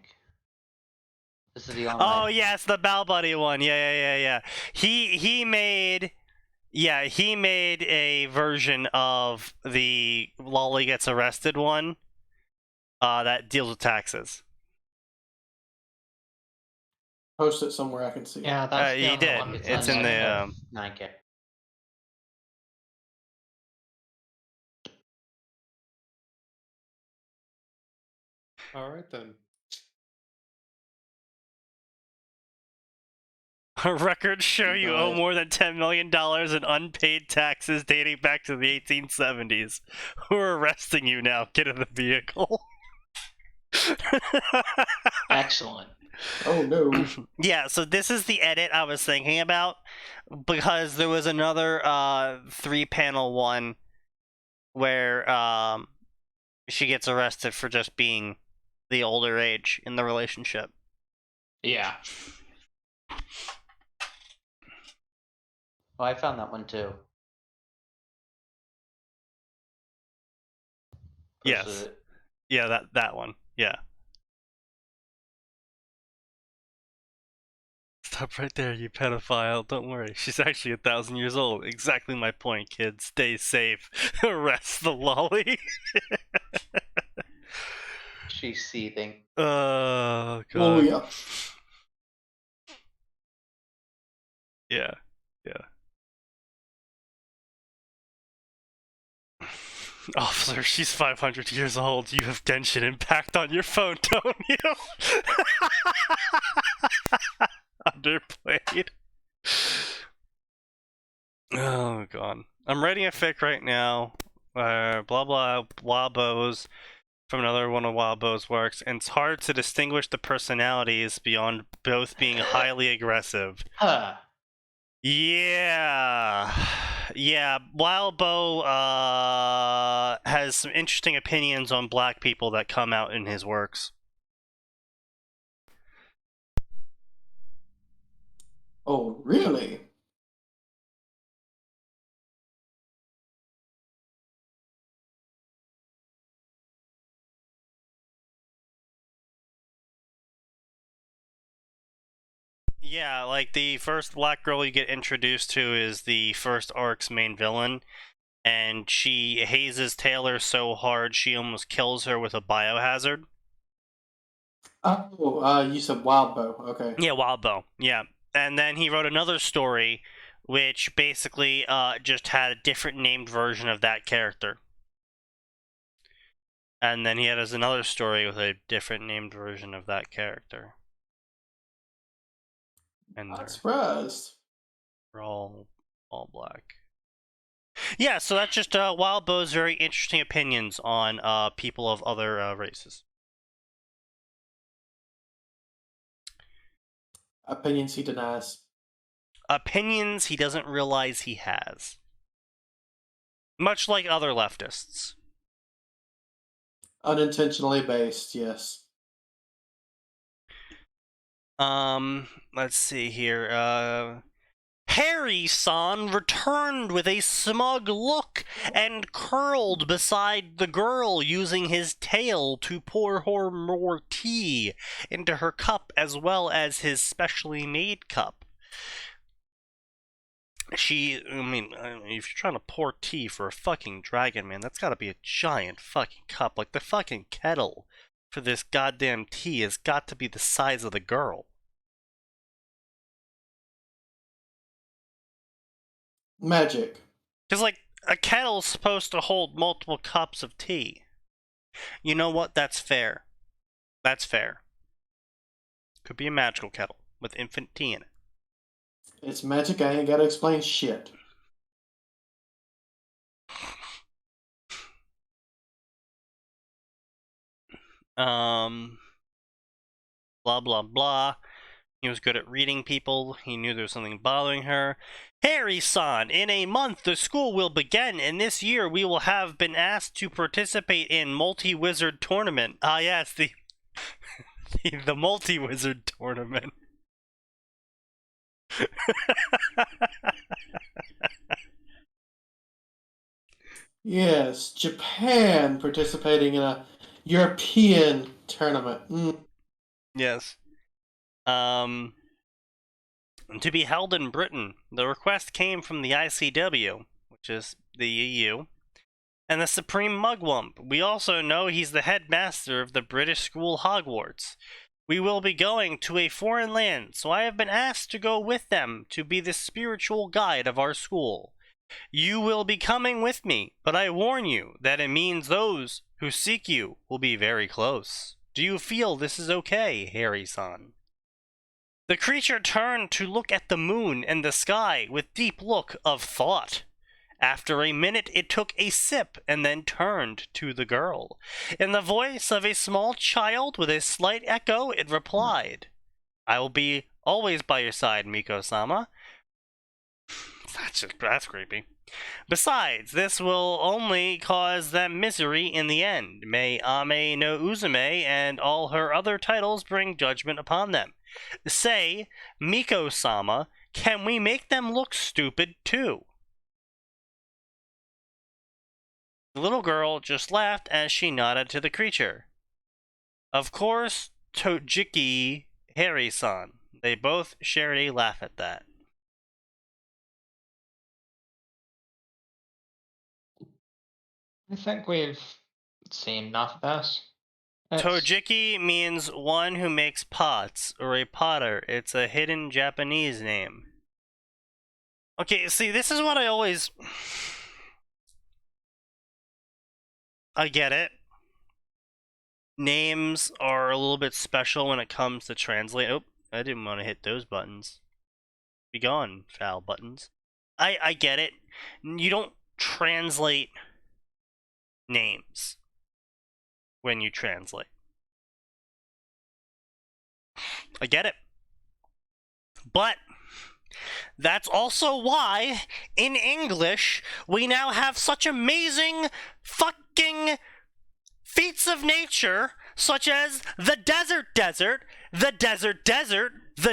This is the online. Oh yes, the Bal Buddy one. Yeah. He made a version of the Lolly Gets Arrested one that deals with taxes. Post it somewhere I can see. Yeah, that's the he only did. one. It's in on the 9K. All right then. records show you owe Right. more than $10 million in unpaid taxes dating back to the 1870s. Who are arresting you now? Get in the vehicle. Excellent. Oh no. Yeah, so this is the edit I was thinking about, because there was another 3-panel one where she gets arrested for just being the older age in the relationship. Yeah. Oh, I found that one too. Yes. Posted it. Yeah, that one. Yeah. Stop right there, you pedophile. Don't worry. She's actually 1,000 years old. Exactly my point, kid. Stay safe. Arrest the lolly. She's seething. Oh, God. Oh, yeah. Yeah. Yeah. Officer, she's 500 years old. You have Genshin Impact on your phone, don't you? Underplayed. Oh, God. I'm writing a fic right now. Blah, blah, Wabos from another one of Wabos' works, and it's hard to distinguish the personalities beyond both being highly aggressive. Huh. Yeah. Yeah, Wildbow has some interesting opinions on black people that come out in his works. Oh, really? Yeah, like the first black girl you get introduced to is the first arc's main villain, and she hazes Taylor so hard she almost kills her with a biohazard. Oh, you said Wild Bow. Okay. Yeah, Wildbow. Yeah. And then he wrote another story which basically just had a different named version of that character. And then he has another story with a different named version of that character. And Not surprised. they're all black. Yeah, so that's just Wildbow's very interesting opinions on people of other races. Opinions he denies. Opinions he doesn't realize he has. Much like other leftists. Unintentionally based, yes. Let's see here. Harry-san returned with a smug look and curled beside the girl, using his tail to pour her more tea into her cup as well as his specially made cup. If you're trying to pour tea for a fucking dragon, man, that's gotta be a giant fucking cup. Like, the fucking kettle for this goddamn tea has got to be the size of the girl. Magic. Because, like, a kettle's supposed to hold multiple cups of tea. You know what? That's fair. That's fair. Could be a magical kettle with infant tea in it. It's magic, I ain't gotta explain shit. Blah, blah, blah. He was good at reading people. He knew there was something bothering her. Harry-san, in a month the school will begin, and this year we will have been asked to participate in multi-wizard tournament. Ah, yes, the multi-wizard tournament. Yes, Japan participating in a European tournament. Yes. To be held in Britain. The request came from the ICW, which is the EU, and the Supreme Mugwump. We also know he's the headmaster of the British school Hogwarts. We will be going to a foreign land, so I have been asked to go with them to be the spiritual guide of our school. You will be coming with me, but I warn you that it means those who seek you will be very close. Do you feel this is okay, Harry-san? The creature turned to look at the moon and the sky with deep look of thought. After a minute, it took a sip and then turned to the girl. In the voice of a small child with a slight echo, it replied, I will be always by your side, Miko-sama. That's creepy. Besides, this will only cause them misery in the end. May Ame no Uzume and all her other titles bring judgment upon them. Say, Miko-sama, can we make them look stupid too? The little girl just laughed as she nodded to the creature. Of course, Tojiki Harry-san. They both shared a laugh at that. I think we've seen enough of this. It's- Tojiki means one who makes pots, or a potter. It's a hidden Japanese name. Okay, see, this is what I always... I get it. Names are a little bit special when it comes to translate. Oh, I didn't want to hit those buttons. Be gone, foul buttons. I get it. You don't translate names when you translate. I get it. But that's also why in English we now have such amazing fucking feats of nature such as the desert, the desert, the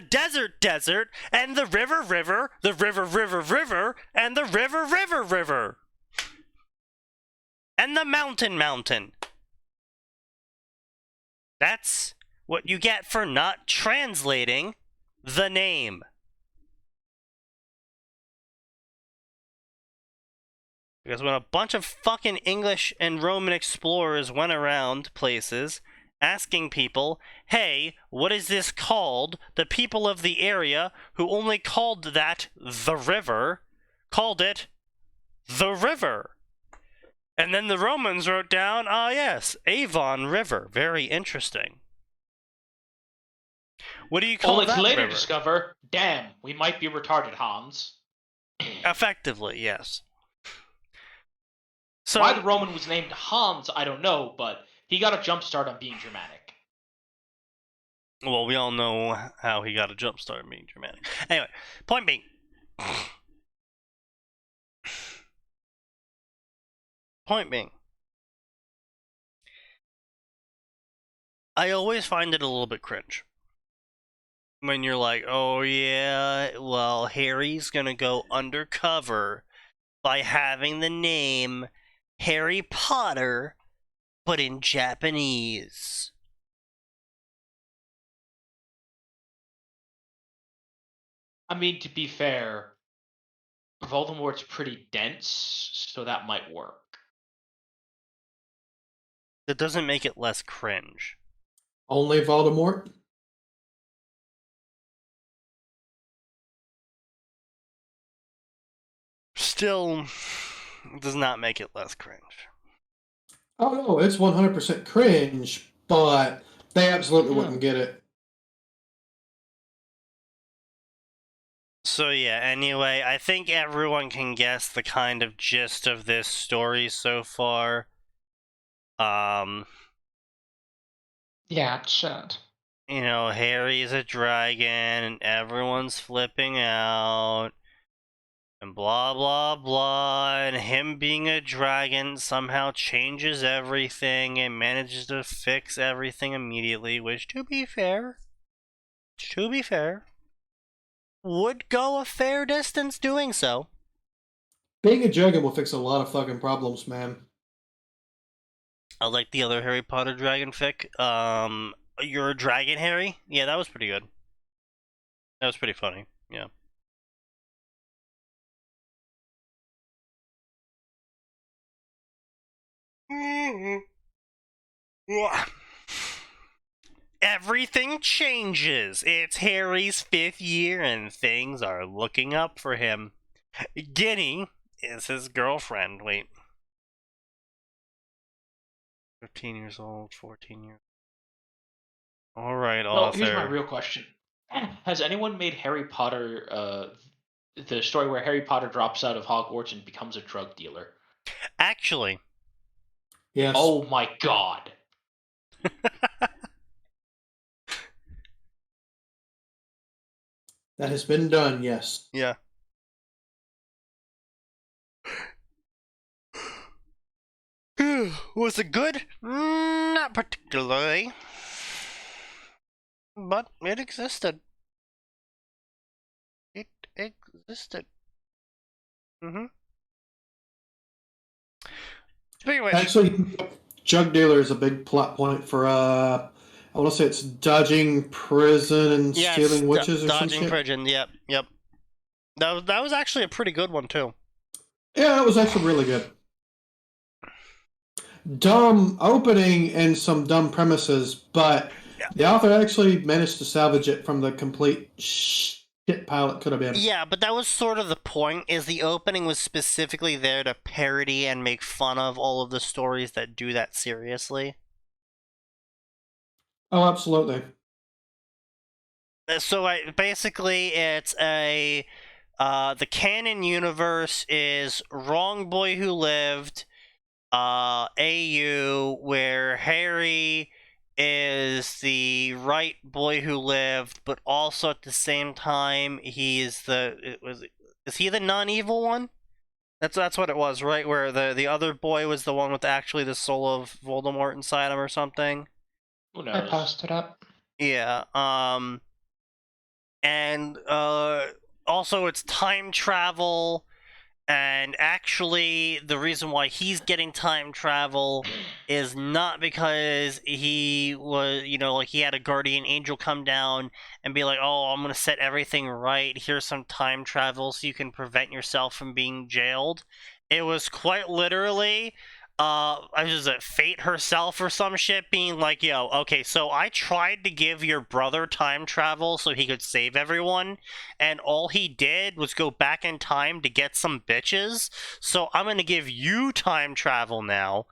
desert, and the river, the river, and the river, and the mountain. That's what you get for not translating the name. Because when a bunch of fucking English and Roman explorers went around places asking people, hey, what is this called? The people of the area who only called that the river called it the river. And then the Romans wrote down, yes, Avon River. Very interesting. What do you call Only that to later river? discover, damn, we might be retarded, Hans. Effectively, yes. So, Why the Roman was named Hans, I don't know, but he got a jump start on being dramatic. well, we all know how he got a jump start being dramatic. Anyway, point being. I always find it a little bit cringe. When you're like, oh yeah, well, Harry's gonna go undercover by having the name Harry Potter, but in Japanese. I mean, to be fair, Voldemort's pretty dense, so that might work. That doesn't make it less cringe. Only Voldemort? Still, does not make it less cringe. Oh no, it's 100% cringe, but they absolutely wouldn't get it. So yeah, anyway, I think everyone can guess the kind of gist of this story so far. Yeah, it should. You know, Harry's a dragon, and everyone's flipping out, and blah blah blah, and him being a dragon somehow changes everything and manages to fix everything immediately, which, to be fair, would go a fair distance doing so. Being a dragon will fix a lot of fucking problems, man. I like the other Harry Potter dragon fic. You're a dragon, Harry? Yeah, that was pretty good. That was pretty funny, yeah. Everything changes. It's Harry's 5th year and things are looking up for him. Ginny is his girlfriend. Wait. 15 years old, 14 years old. Alright, author. Here's my real question. Has anyone made Harry Potter, the story where Harry Potter drops out of Hogwarts and becomes a drug dealer? Actually. Yes. Oh my god. That has been done, yes. Yeah. Was it good? Not particularly. But it existed. It existed. Speaking of which, Actually, drug dealer is a big plot point for I want to say it's dodging prison and Yeah, stealing it's witches or some dodging shit. prison. Yep. That was actually a pretty good one too. Yeah, it was actually really good. Dumb opening and some dumb premises, but the author actually managed to salvage it from the complete shit pile it could have been. Yeah, but that was sort of the point, is the opening was specifically there to parody and make fun of all of the stories that do that seriously. Oh, absolutely. So basically it's a the canon universe is Wrong Boy Who Lived, AU, where Harry is the right boy who lived, but also at the same time is he the non-evil one? That's what it was, right? Where the other boy was the one with actually the soul of Voldemort inside him or something. Who I knows? posted up. Yeah. And also it's time travel. And actually, the reason why he's getting time travel is not because he was, like he had a guardian angel come down and be like, oh, I'm going to set everything right. Here's some time travel so you can prevent yourself from being jailed. It was quite literally, was it Fate herself or some shit being like, yo, okay, so I tried to give your brother time travel so he could save everyone, and all he did was go back in time to get some bitches, so I'm gonna give you time travel now.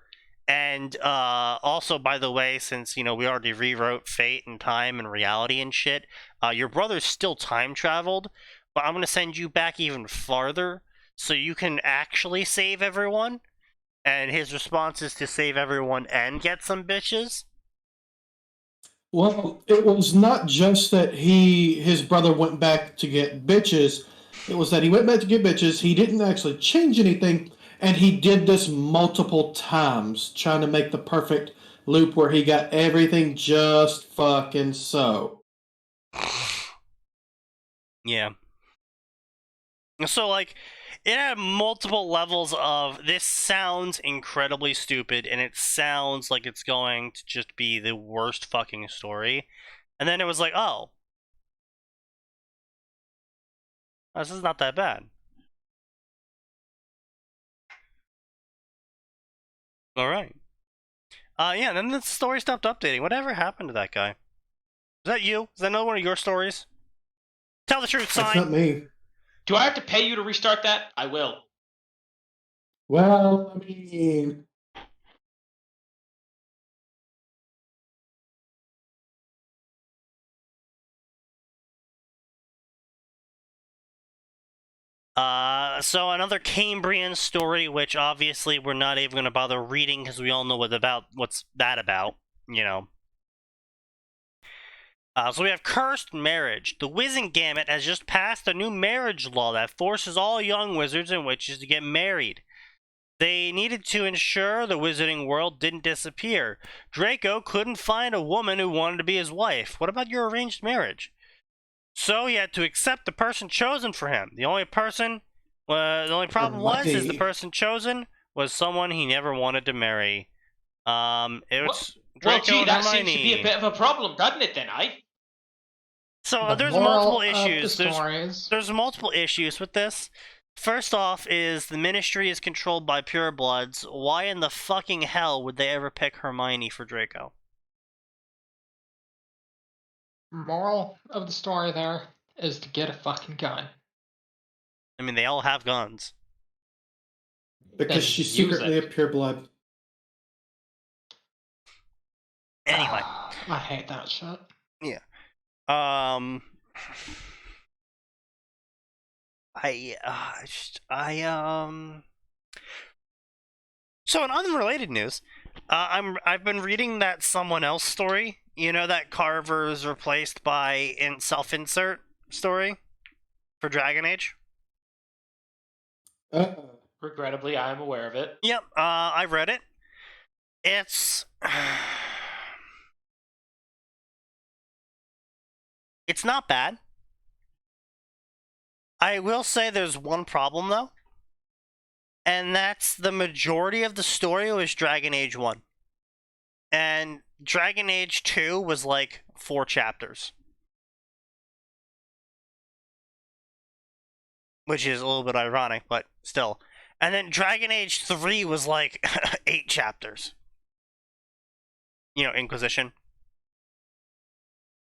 And also, by the way, since we already rewrote fate and time and reality and shit, your brother's still time traveled, but I'm gonna send you back even farther so you can actually save everyone. And his response is to save everyone and get some bitches. Well, it was not just that his brother went back to get bitches. It was that he went back to get bitches. He didn't actually change anything, and he did this multiple times, trying to make the perfect loop where he got everything just fucking so. Yeah. So, like, it had multiple levels of, this sounds incredibly stupid, and it sounds like it's going to just be the worst fucking story. And then it was like, oh, this is not that bad. Alright. Yeah, then the story stopped updating. Whatever happened to that guy? Is that you? Is that another one of your stories? Tell the truth, That's not sign! me. Do I have to pay you to restart that? I will. Well, I mean, So another Cambrian story, which obviously we're not even going to bother reading because we all know what's that about, So we have cursed marriage. The Wizengamot has just passed a new marriage law that forces all young wizards and witches to get married. They needed to ensure the wizarding world didn't disappear. Draco couldn't find a woman who wanted to be his wife. What about your arranged marriage? So he had to accept the person chosen for him. The only problem is the person chosen was someone he never wanted to marry. It was Draco Well, gee, and that Hermione. seems to be a bit of a problem, doesn't it, then, So The there's moral multiple of issues. the stories. There's multiple issues with this. First off is the ministry is controlled by purebloods. Why in the fucking hell would they ever pick Hermione for Draco? Moral of the story there is to get a fucking gun. I mean, they all have guns. because Then she's use secretly it. a pureblood. Anyway. I hate that shit. So in unrelated news, I've been reading that Someone Else story. That Carver's replaced by self-insert story for Dragon Age. Regrettably, I am aware of it. Yep, I read it. It's it's not bad. I will say there's one problem though, and that's the majority of the story was Dragon Age 1. and Dragon Age 2 was like 4 chapters. Which is a little bit ironic, but still. And then Dragon Age 3 was like 8 chapters. You know, Inquisition.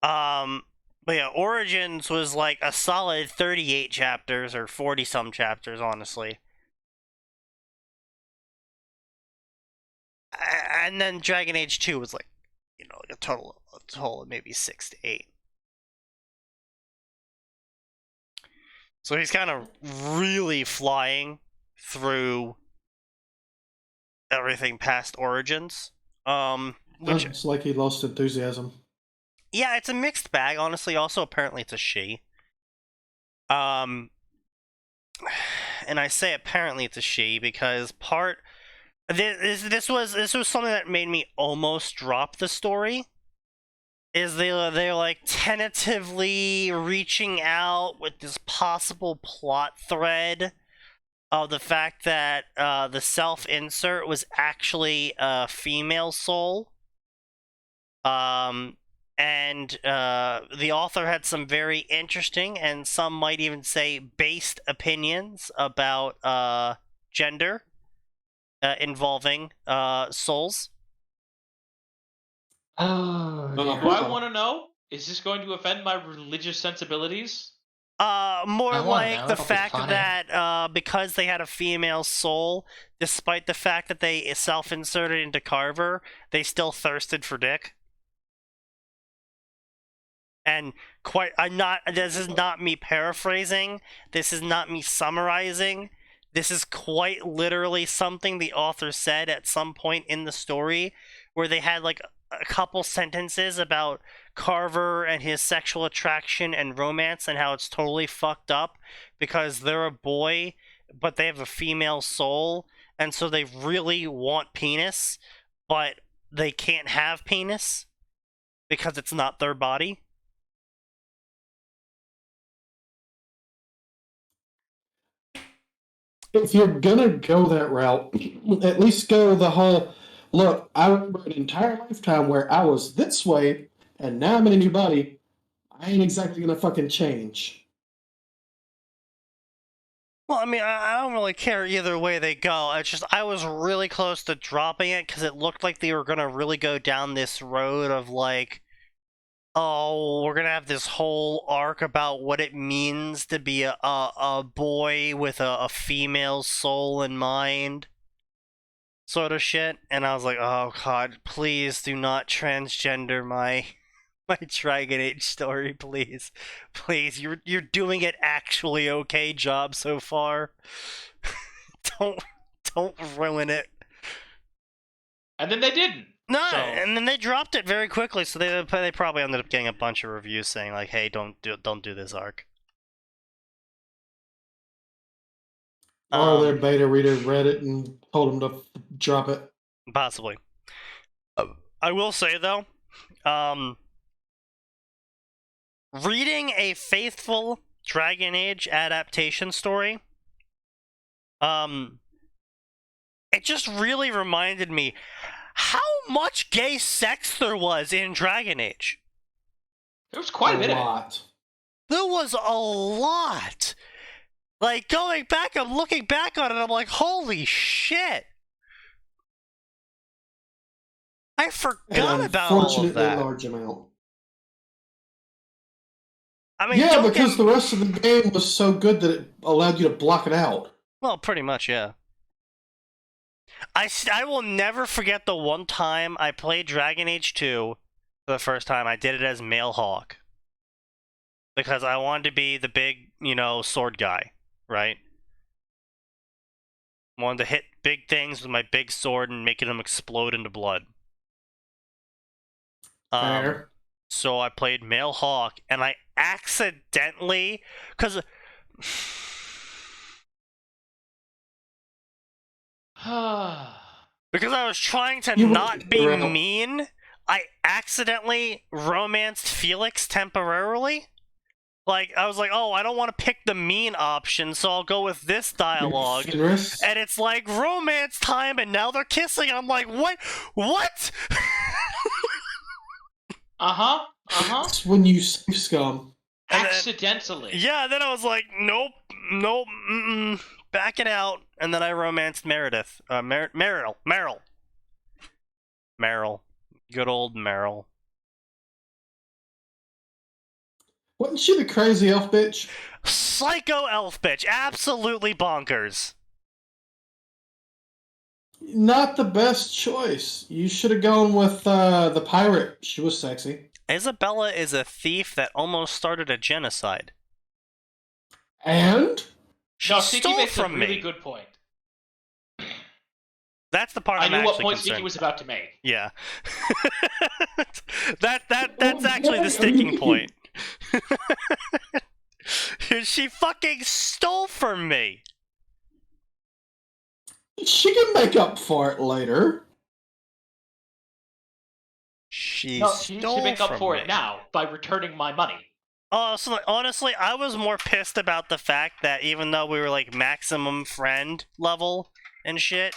But yeah, Origins was like a solid 38 chapters, or 40-some chapters, honestly. And then Dragon Age 2 was like, you know, like a total of maybe 6 to 8. So he's kind of really flying through everything past Origins. Which, It's like he lost enthusiasm. yeah, it's a mixed bag, honestly. Also, apparently it's a she. And I say apparently it's a she because this was something that made me almost drop the story. Is they're like tentatively reaching out with this possible plot thread of the fact that the self-insert was actually a female soul. And the author had some very interesting, and some might even say based, opinions about gender involving souls. Oh, Do dear. I want to know? Is this going to offend my religious sensibilities? More I wanna like know, the it'll be fact funny. that because they had a female soul, despite the fact that they self-inserted into Carver, they still thirsted for dick. And this is not me paraphrasing, this is not me summarizing, this is quite literally something the author said at some point in the story, where they had like a couple sentences about Carver and his sexual attraction and romance and how it's totally fucked up because they're a boy but they have a female soul, and so they really want penis but they can't have penis because it's not their body. If you're gonna go that route, at least go the whole, look, I remember an entire lifetime where I was this way, and now I'm in a new body. I ain't exactly gonna fucking change. Well, I mean, I don't really care either way they go. It's just I was really close to dropping it because it looked like they were gonna really go down this road of like, oh, we're gonna have this whole arc about what it means to be a boy with a female soul and mind, sort of shit. And I was like, oh god, please do not transgender my Dragon Age story, please. Please, you're doing it actually okay job so far. don't ruin it. And then they didn't. No, So- and then they dropped it very quickly, so they probably ended up getting a bunch of reviews saying like, "Hey, don't do this arc." Or their beta reader read it and told them to drop it. Possibly. I will say though, reading a faithful Dragon Age adaptation story, it just really reminded me how much gay sex there was in Dragon Age. There was quite a bit of it. lot. There was a lot. Like, going back, I'm looking back on it, I'm like, holy shit. I forgot An about all of unfortunately that. large amount. I mean, Yeah, don't because get- the rest of the game was so good that it allowed you to block it out. Well, pretty much, yeah. I will never forget the one time I played Dragon Age 2 for the first time. I did it as Male Hawk. Because I wanted to be the big, sword guy, right? Wanted to hit big things with my big sword and making them explode into blood. Fair. So I played Male Hawk, and I accidentally, because I was trying to You were not be around. mean, I accidentally romanced Felix temporarily. Like, I was like, oh, I don't want to pick the mean option, so I'll go with this dialogue. Fenris? And it's like romance time, and now they're kissing. I'm like, what? What? That's when you save scum. And then- Accidentally. Yeah, then I was like, nope, back it out. And then I romanced Meredith. Meryl. Good old Meryl. Wasn't she the crazy elf bitch? Psycho elf bitch. Absolutely bonkers. Not the best choice. You should have gone with the pirate. She was sexy. Isabella is a thief that almost started a genocide. And? She No, Sneaky stole makes a from really me. good point. That's the part I I'm knew what actually point concerned Sneaky was about to make. Yeah. That's actually the sticking point. She fucking stole from me. She can make up for it later. She No, she stole should make up from for me. it now by returning my money. Honestly, I was more pissed about the fact that even though we were like maximum friend level and shit,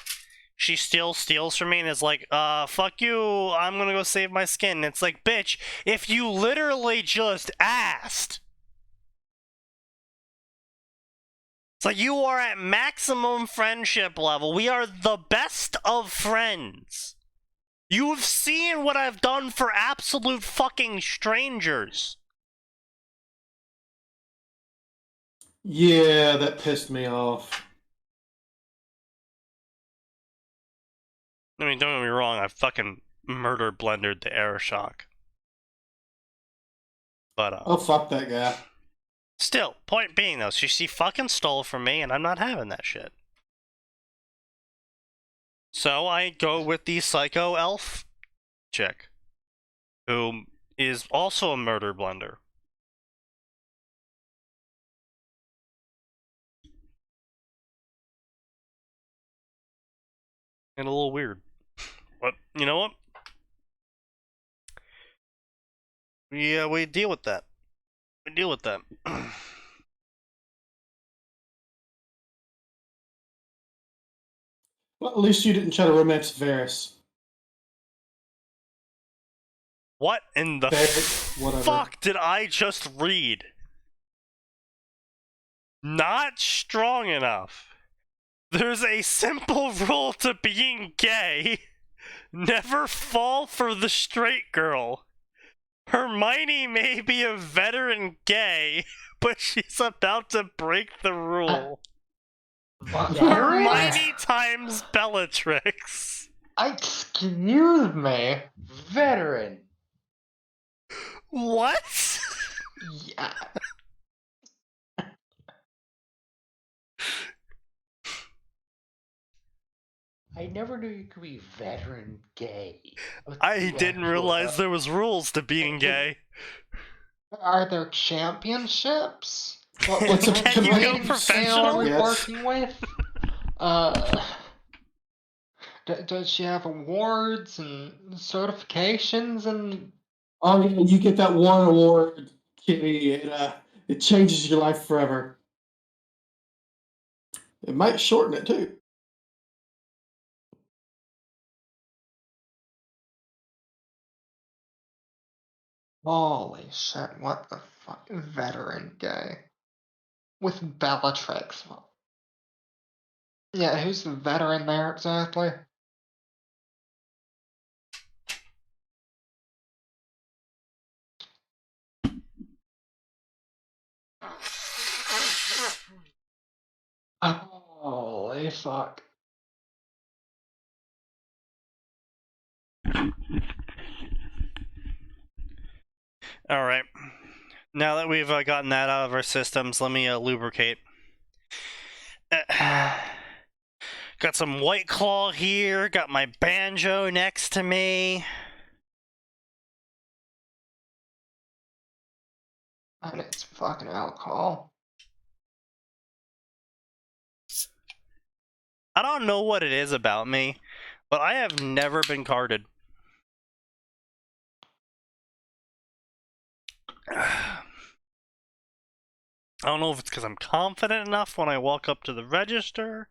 she still steals from me and is like, fuck you, I'm gonna go save my skin. And it's like, bitch, if you literally just asked. It's like, you are at maximum friendship level. We are the best of friends. You've seen what I've done for absolute fucking strangers. Yeah, that pissed me off. I mean, don't get me wrong, I fucking murder blendered the Aeroshock. But, Oh, fuck that guy. still, point being though, she fucking stole from me and I'm not having that shit. So I go with the psycho elf chick, who is also a murder blender. And a little weird. But, you know what? We deal with that. We deal with that. Well, at least you didn't try to romance Varys. What in the Whatever. fuck did I just read? Not strong enough. There's a simple rule to being gay. Never fall for the straight girl. Hermione may be a veteran gay, but she's about to break the rule. Hermione times Bellatrix. Excuse me. Veteran. What? Yeah. I never knew you could be veteran gay. What's I the didn't actual realize there was rules to being gay. Are there championships? What's a Can you go convention professional? We're Yes. working with? Does she have awards and certifications and? Oh, yeah, you get that one award, Kitty. It changes your life forever. It might shorten it too. Holy shit! What the fuck? Veteran gay with Bellatrix. Yeah, who's the veteran there exactly? Holy fuck. Alright. Now that we've gotten that out of our systems, let me lubricate. Got some White Claw here, got my banjo next to me. And it's fucking alcohol. I don't know what it is about me, but I have never been carded. I don't know if it's because I'm confident enough when I walk up to the register,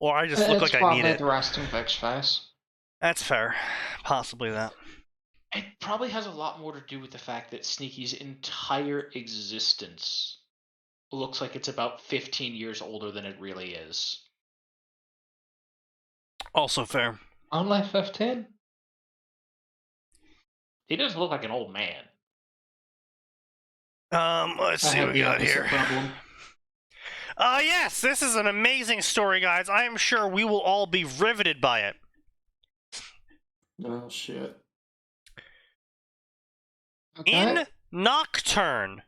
or I just look like I need It's probably it. the resting bitch face. That's fair. Possibly that. It probably has a lot more to do with the fact that Sneaky's entire existence looks like it's about 15 years older than it really is. Also fair. Only 15? He doesn't look like an old man. Let's I see have what we the got opposite here. problem. Yes, this is an amazing story, guys. I am sure we will all be riveted by it. Oh shit. Okay. In Nocturne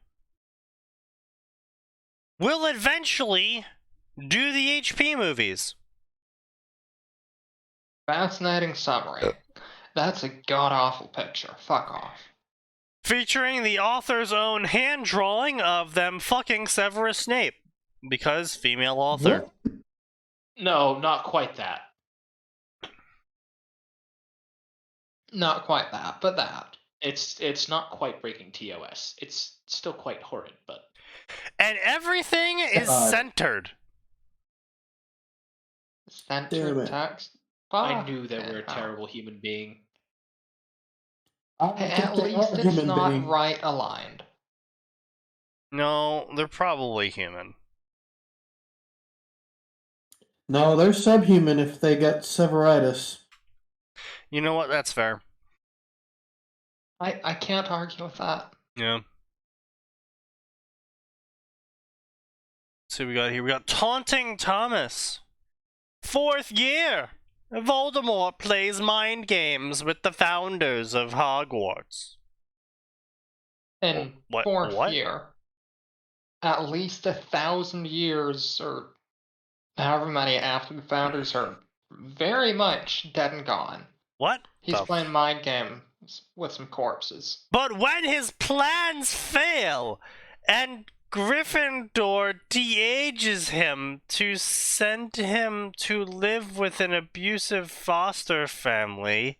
will eventually do the HP movies. Fascinating summary. That's a god-awful picture. Fuck off. Featuring the author's own hand drawing of them fucking Severus Snape. Because female author. What? No, not quite that. Not quite that, but that. It's not quite breaking TOS. It's still quite horrid, but And everything is God. centered. Damn Center it. text. I Fuck knew they were a it. terrible human being. At least it's not right aligned. No, they're probably human. No, they're subhuman if they got severitis. You know what? That's fair. I can't argue with that. Yeah. So we got here. We got Taunting Thomas. 4th year. Voldemort plays mind games with the founders of Hogwarts. In What- fourth what? year. At least 1,000 years, or however many after the founders are very much dead and gone. What? He's the playing mind games with some corpses. But when his plans fail and Gryffindor de-ages him to send him to live with an abusive foster family,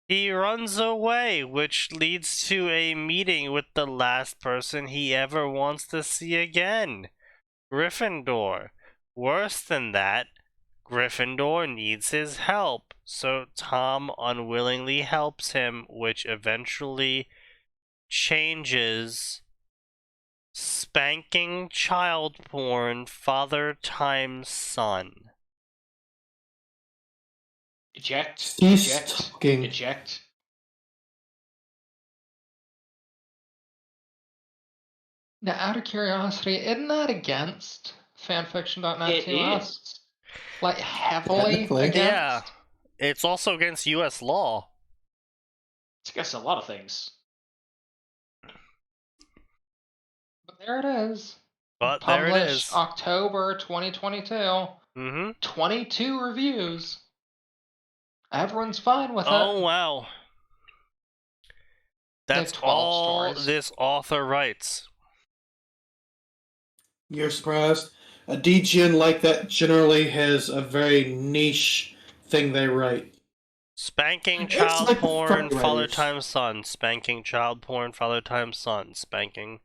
he runs away, which leads to a meeting with the last person he ever wants to see again, Gryffindor. Worse than that, Gryffindor needs his help, so Tom unwillingly helps him, which eventually changes spanking child porn father times son. Eject. Cease Eject. talking. Eject. Now, out of curiosity, isn't that against fanfiction.net It TOS? is. Like, heavily Technically. against? Yeah. It's also against US law. It's against a lot of things. But there it is. But there it Published is. October 2022. Mm-hmm. 22 reviews. Everyone's fine with Oh it. wow. That's 12 all stories. this author writes. You're surprised? A DGN like that generally has a very niche thing they write. Spanking It's child like porn, fundraisers. father times son. Spanking child porn, father times son. Spanking.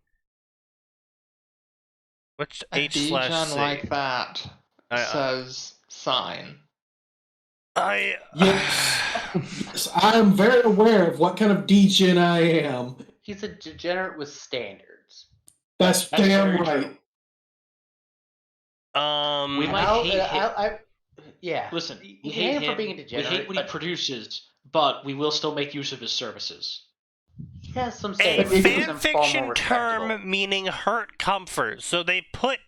Which A H slash DGen C? like that I- says sign. I. Yes, I'm very aware of what kind of DGen I am. He's a degenerate with standards. That's That's damn very right. true. We We might hate him. Yeah. Listen, you we hate hate him him. for being a We degenerate. hate what he but produces, but we will still make use of his services. he has some a standards. He makes him far more fanfiction respectable. term meaning hurt comfort. So they put.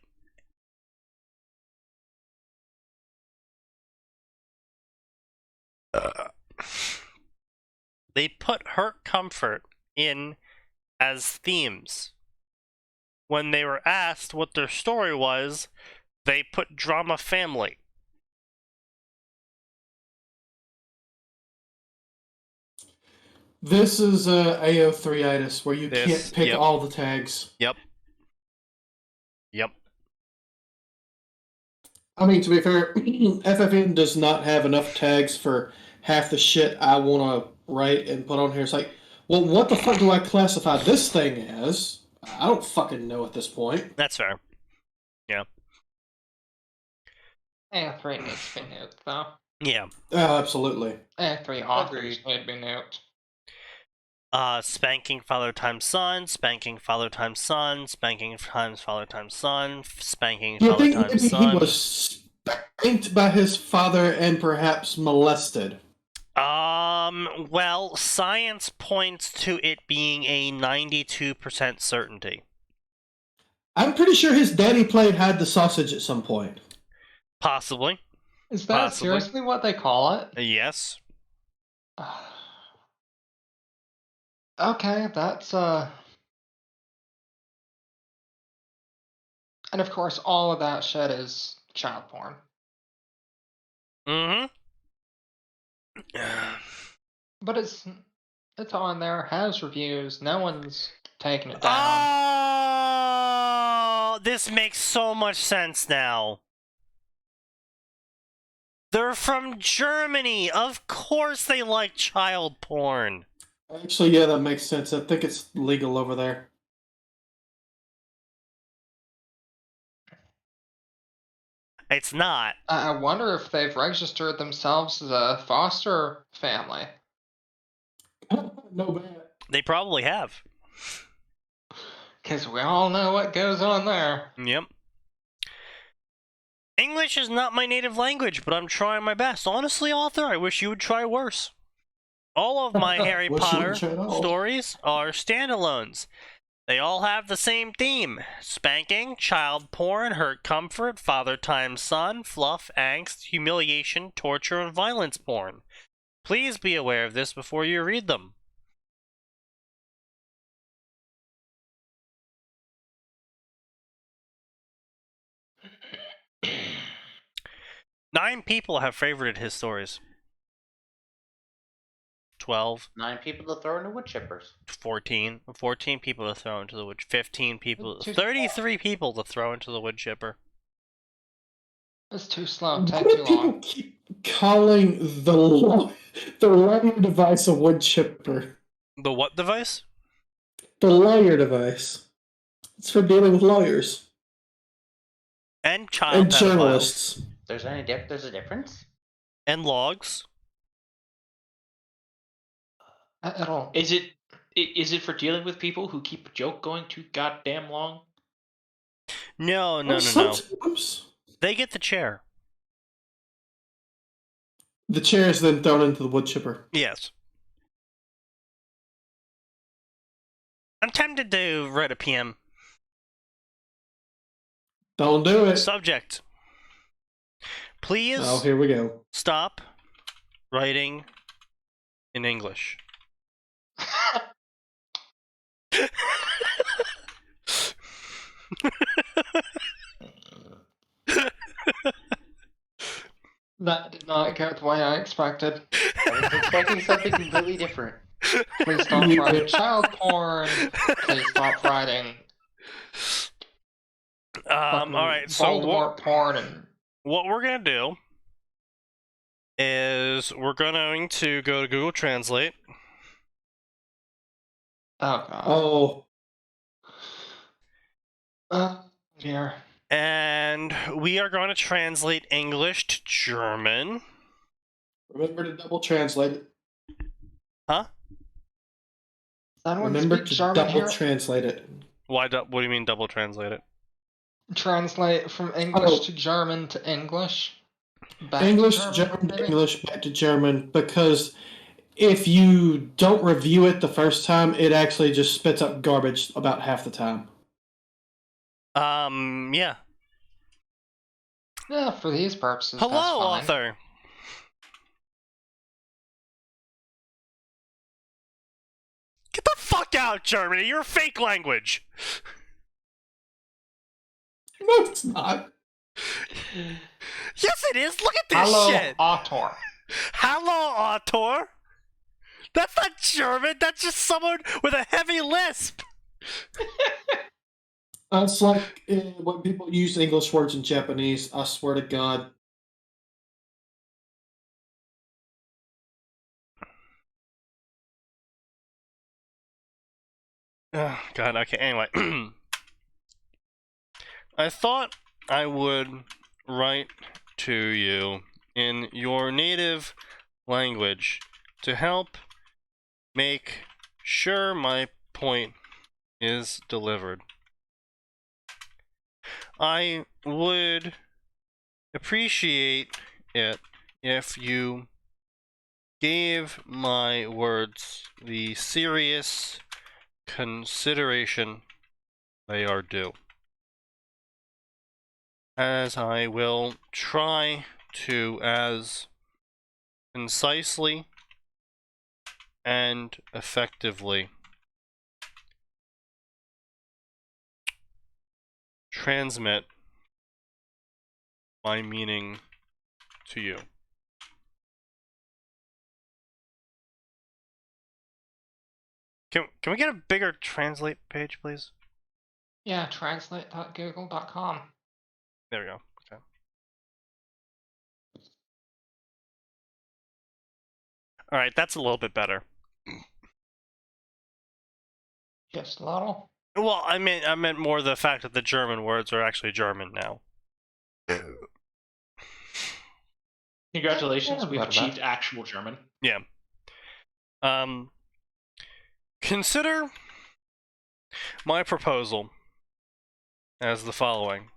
They put hurt comfort in as themes. When they were asked what their story was, they put drama family. This is AO3itis, where you This- can't pick yep. all the tags. Yep. I mean, to be fair, FFN does not have enough tags for half the shit I want to write and put on here. It's like, well, what the fuck do I classify this thing as? I don't fucking know at this point. That's fair. A3 needs to be nuked, though. Yeah. Absolutely. And 3 authors need to be nuked. Spanking father times son, spanking father times son, spanking times father times son, spanking Do you father think times maybe son. he was spanked by his father and perhaps molested? Well, science points to it being a 92% certainty. I'm pretty sure his daddy played hide the sausage at some point. Possibly. Is that Possibly. seriously what they call it? Yes. Okay, that's and of course all of that shit is child porn. Mm-hmm. But it's on there, has reviews, no one's taking it down. Oh, this makes so much sense now. They're from Germany. Of course they like child porn. Actually, yeah, that makes sense. I think it's legal over there. It's not. I wonder if they've registered themselves as a foster family. No bad. They probably have. Because we all know what goes on there. Yep. English is not my native language, but I'm trying my best. Honestly, author, I wish you would try worse. All of my Harry Wish you Potter wouldn't try at all. stories are standalones. They all have the same theme. Spanking, child porn, hurt comfort, father times son, fluff, angst, humiliation, torture, and violence porn. Please be aware of this before you read them. Nine people have favorited his stories. 12. 9 people to throw into wood chippers. 14. 14 people to throw into the wood. 15 people. 33 people to throw into the wood chipper. It's too slow. Why Take do too people long. keep calling the liar device a wood chipper? The what device? The liar device. It's for dealing with lawyers And child and pedophiles. journalists. There's a difference? And logs. It'll. Is it for dealing with people who keep a joke going too goddamn long? No. Sometimes They get the chair. the chair is then thrown into the wood chipper. Yes. I'm tempted to write a PM. Don't do it. Subject. Please Oh, here we go. stop writing in English. That did not go the way I expected. I was expecting something completely different. Please stop writing child porn. Please stop writing. Alright, so Voldemort porn and. what we're gonna do is we're going to go to Google Translate. Oh god. Oh, Dear. And we are going to translate English to German. remember to double translate it. Huh? Anyone Remember speak to German double here? translate it. What do you mean double translate it? Translate from English Oh. to German to English. Back English, to German, maybe? English, back to German, because if you don't review it the first time, it actually just spits up garbage about half the time. Yeah. Yeah, for these purposes, Hello, that's fine. author. Get the fuck out, Germany. You're a fake language. No, it's not. Yes, it is. Look at this Hello, shit. author. Hello, author. That's not German. That's just someone with a heavy lisp. It's like when people use English words in Japanese, I swear to God. Oh, God, okay, anyway. I thought I would write to you in your native language to help make sure my point is delivered. I would appreciate it if you gave my words the serious consideration they are due, as I will try to as concisely and effectively transmit my meaning to you. Can we get a bigger translate page, please? Yeah, translate.google.com. There we go. Okay. All right, that's a little bit better. Just a little. Well, I meant more the fact that the German words are actually German now. Congratulations, Yeah, we've about achieved that. actual German. Yeah. Consider my proposal as the following.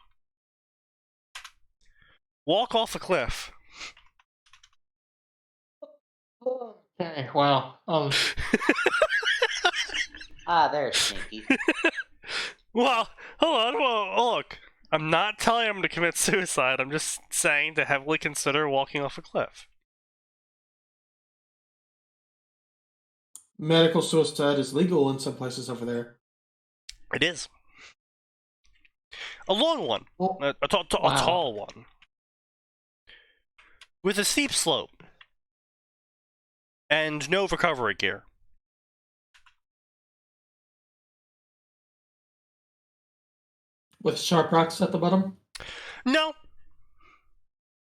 Walk off a cliff. Okay, well, Ah, there's Sneaky. Well, hold on. Well, look. I'm not telling him to commit suicide. I'm just saying to heavily consider walking off a cliff. Medical suicide is legal in some places over there. It is. A long one. Well, A tall one. With a steep slope. And no recovery gear. with sharp rocks at the bottom. No.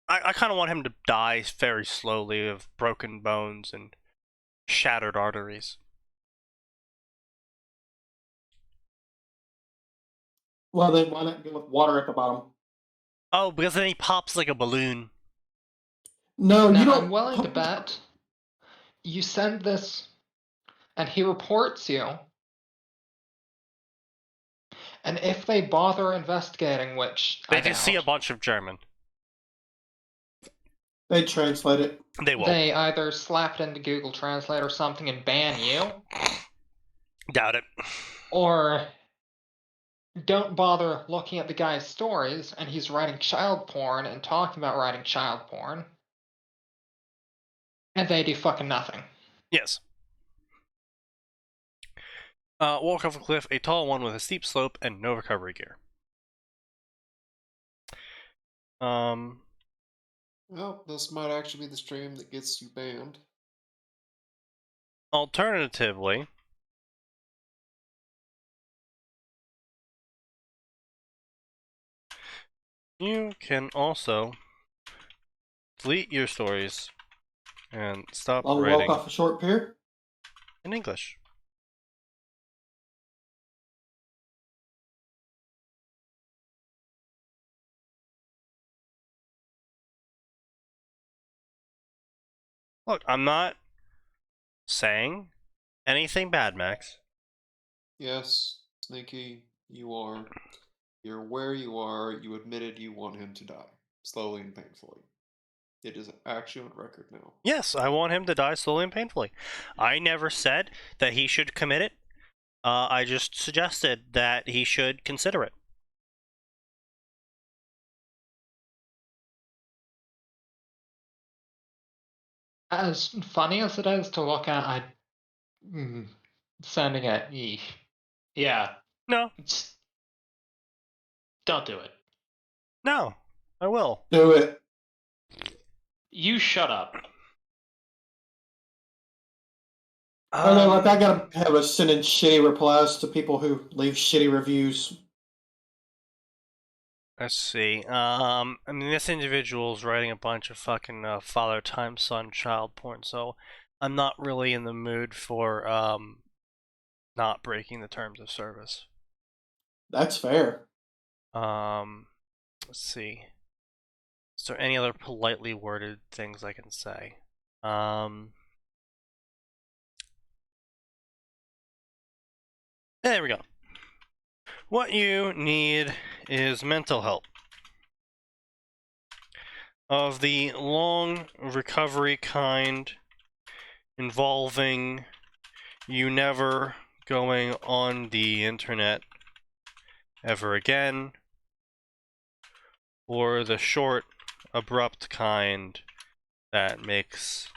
I kind of want him to die very slowly of broken bones and shattered arteries. Well, then why not go with water at the bottom? Oh, because then he pops like a balloon. No, now you don't. I'm willing to bet you send this and he reports you. And if they bother investigating, which They I just see a doubt, bunch of German. They translate it. They won't. they either slap it into Google Translate or something and ban you, Doubt it. or don't bother looking at the guy's stories and he's writing child porn and talking about writing child porn, and they do fucking nothing. Yes. Walk off a cliff, a tall one with a steep slope and no recovery gear. Well, this might actually be the stream that gets you banned. Alternatively, you can also delete your stories and stop Long writing walk off a short pier. in English. Look, I'm not saying anything bad, Max. Yes, Sneaky, you are. You're where you are. You admitted you want him to die, slowly and painfully. It is actually on record now. Yes, I want him to die slowly and painfully. I never said that he should commit it. I just suggested that he should consider it. As funny as it is to look at, sending it, eesh. Yeah, No, don't do it. no, I will. Do it. You shut up. I know, like I gotta have us sending shitty replies to people who leave shitty reviews. Let's see. I mean, this individual's writing a bunch of fucking father time son child porn, so I'm not really in the mood for not breaking the terms of service. That's fair. Let's see. Is there any other politely worded things I can say? There we go. What you need is mental help. Of the long recovery kind, involving you never going on the internet ever again, or the short, abrupt kind that makes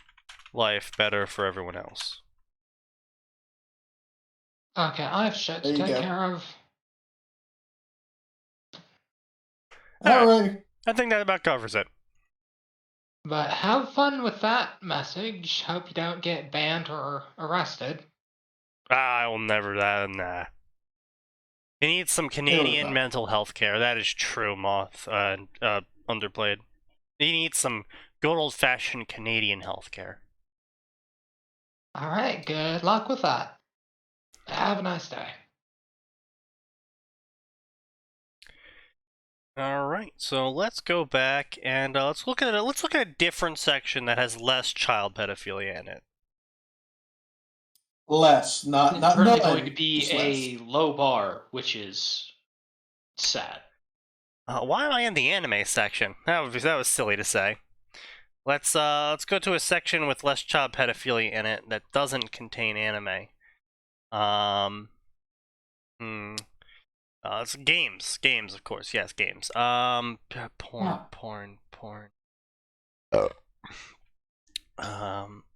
life better for everyone else. Okay, I have shit to There you take go. care of. Alright. I think that about covers it. But have fun with that message. Hope you don't get banned or arrested. I will never, nah. He needs some Canadian not. mental health care. That is true, Moth, underplayed. He needs some good old-fashioned Canadian health care. Alright, good luck with that. Have a nice day. Alright, so let's go back and let's look at a different section that has less child pedophilia in it. Less, not It's certainly none, going to be just less. a low bar, which is sad. Why am I in the anime section? That was silly to say. Let's go to a section with less child pedophilia in it that doesn't contain anime. It's games, of course. Yes, games. Porn.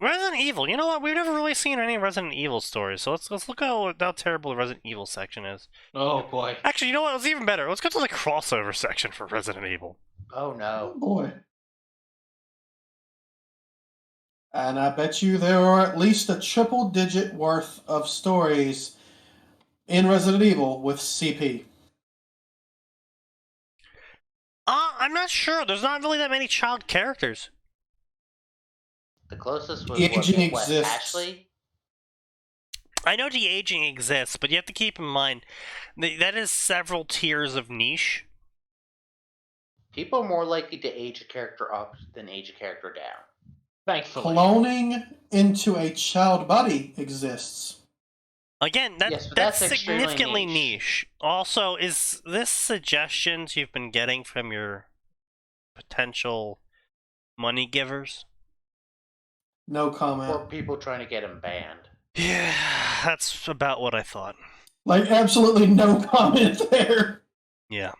Resident Evil. You know what? We've never really seen any Resident Evil stories, so let's look how terrible the Resident Evil section is. Oh boy. Actually, you know what? It's even better. Let's go to the crossover section for Resident Evil. Oh Oh no. boy. And I bet you there are at least a triple digit worth of stories in Resident Evil with CP. I'm not sure. There's not really that many child characters. The closest was Aging what, exists. Ashley? I know the aging exists, but you have to keep in mind that is several tiers of niche. People are more likely to age a character up than age a character down. Thankfully. Cloning into a child body exists. Again, Yes, but that's that's extremely significantly niche. niche. Also, is this suggestions you've been getting from your potential money givers? No Or comment. people trying to get him banned. Yeah, that's about what I thought. Like, absolutely no comment there. Yeah.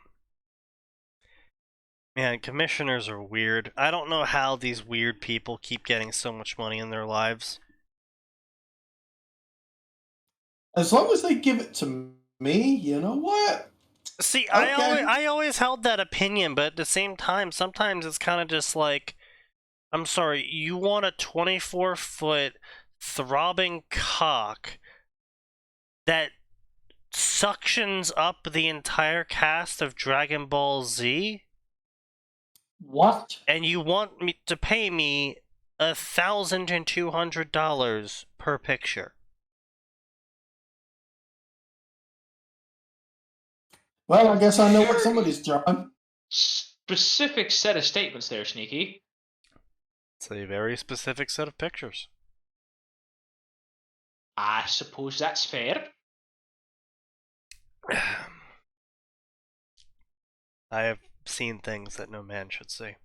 Man, commissioners are weird. I don't know how these weird people keep getting so much money in their lives. As long as they give it to me, you know what? See, Okay. I always held that opinion, but at the same time, sometimes it's kind of just like, I'm sorry, you want a 24-foot throbbing cock that suctions up the entire cast of Dragon Ball Z? What? And you want me to pay me $1,200 per picture? Well, I guess I know what somebody's drawing. Specific set of statements there, Sneaky. It's a very specific set of pictures. I suppose that's fair. I have seen things that no man should see.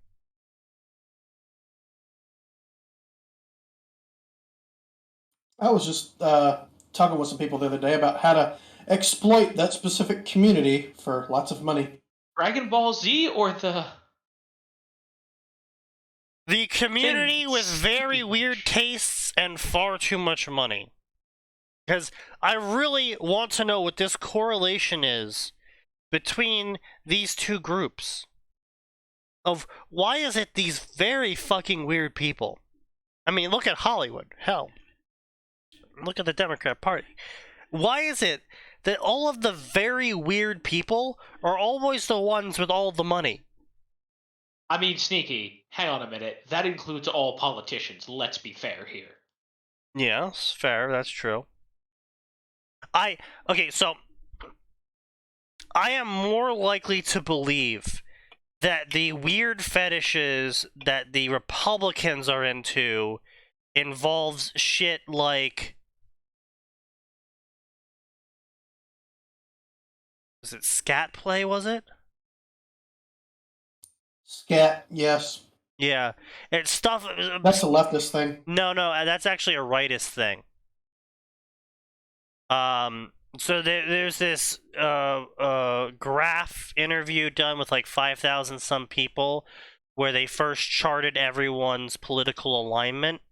I was just talking with some people the other day about how to exploit that specific community for lots of money. Dragon Ball Z or the... The community with very Stupid weird much. tastes and far too much money. Because I really want to know what this correlation is between these two groups. Of why is it these very fucking weird people? I mean, look at Hollywood. Hell. Look at the Democrat Party. Why is it that all of the very weird people are always the ones with all the money? I mean, Sneaky, hang on a minute. That includes all politicians. Let's be fair here. Yes, fair, that's true. Okay, so I am more likely to believe that the weird fetishes that the Republicans are into involves shit like, was it scat play, was it? Scat, yes. Yeah. It's stuff... That's a leftist thing. No, that's actually a rightist thing. So there's this graph interview done with like 5,000 some people where they first charted everyone's political alignment,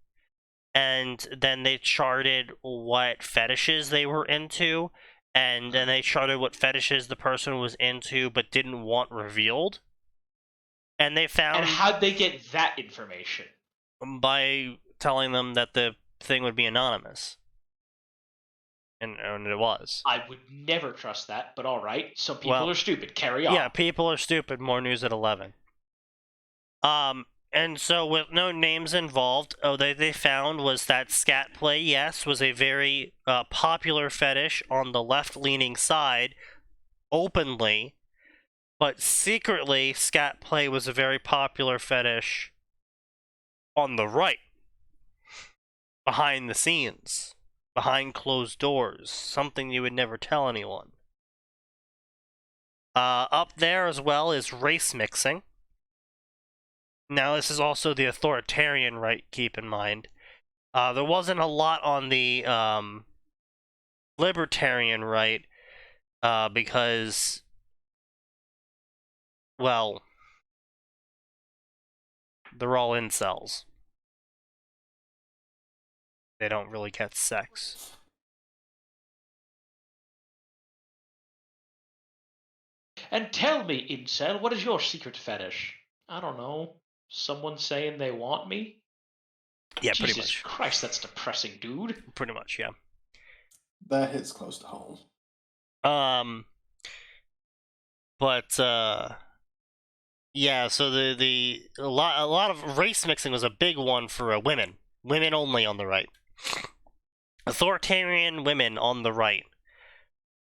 and then they charted what fetishes they were into, and then they charted what fetishes the person was into but didn't want revealed. And they found... And how'd they get that information? By telling them that the thing would be anonymous. And it was. I would never trust that, but alright. Some people are stupid. Carry on. Yeah, people are stupid. More news at 11. And so with no names involved, they found was that scat play, yes, was a very popular fetish on the left-leaning side, openly, but secretly, scat play was a very popular fetish on the right, behind the scenes, behind closed doors, something you would never tell anyone. Up there as well is race mixing. Now, this is also the authoritarian right, keep in mind. There wasn't a lot on the libertarian right, because, well, they're all incels. They don't really get sex. And tell me, incel, what is your secret fetish? I don't know. Someone saying they want me? Yeah, Jesus pretty much. Christ, that's depressing, dude. Pretty much, yeah. That hits close to home. But yeah. So a lot of race mixing was a big one for women. Women only on the right. Authoritarian women on the right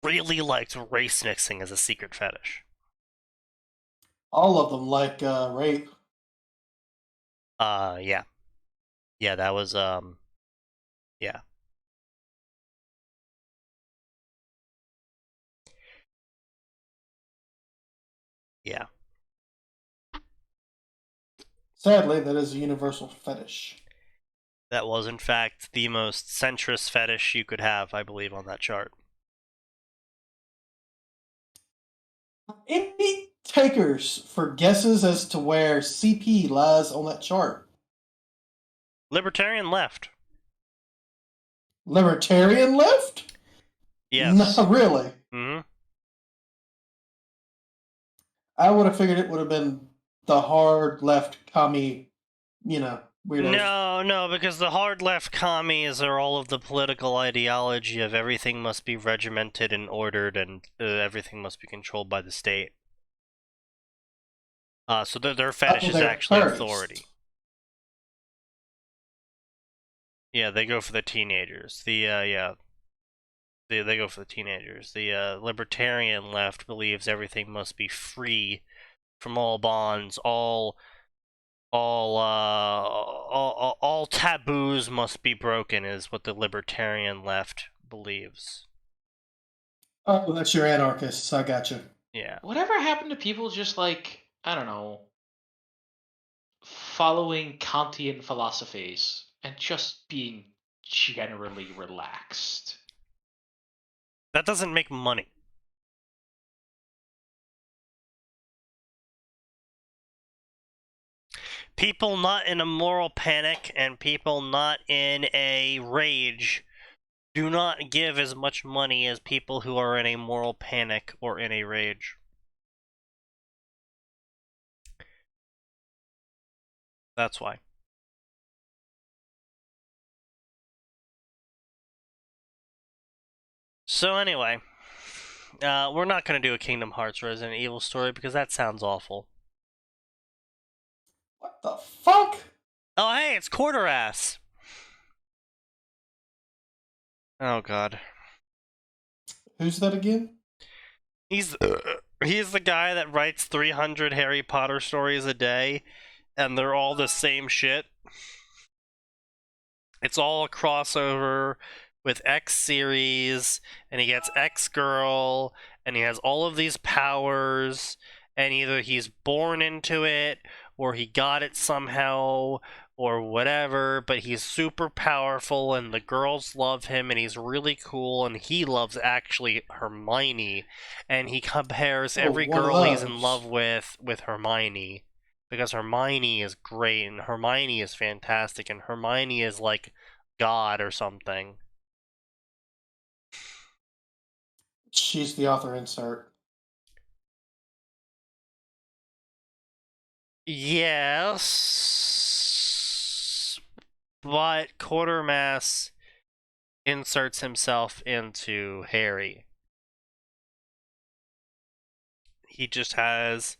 really liked race mixing as a secret fetish. All of them like rape. Yeah. Yeah, that was yeah. Yeah. Sadly, that is a universal fetish. That was, in fact, the most centrist fetish you could have, I believe, on that chart. Any takers for guesses as to where CP lies on that chart? Libertarian left. Libertarian left? Yes. No, really. Mm-hmm. I would have figured it would have been the hard left commie, weirdos. No, because the hard left commies are all of the political ideology of everything must be regimented and ordered, and everything must be controlled by the state. So their fetish is they're actually first. authority. Yeah, they go for the teenagers. They go for the teenagers. The libertarian left believes everything must be free from all bonds, all taboos must be broken, is what the libertarian left believes. Oh, that's your anarchists. I got you. Yeah. Whatever happened to people just like, I don't know, following Kantian philosophies and just being generally relaxed? That doesn't make money. People not in a moral panic and people not in a rage do not give as much money as people who are in a moral panic or in a rage. That's why. So anyway, we're not going to do a Kingdom Hearts Resident Evil story because that sounds awful. What the fuck? Oh hey, it's Quarter Ass! Oh god. Who's that again? He's He's the guy that writes 300 Harry Potter stories a day, and they're all the same shit. It's all a crossover with X series, and he gets X girl, and he has all of these powers, and either he's born into it, or he got it somehow, or whatever, but he's super powerful, and the girls love him, and he's really cool, and he loves actually Hermione, and he compares every one of girl he's in those. love with Hermione. Because Hermione is great, and Hermione is fantastic, and Hermione is like God or something. She's the author insert. Yes, but Quartermass inserts himself into Harry. He just has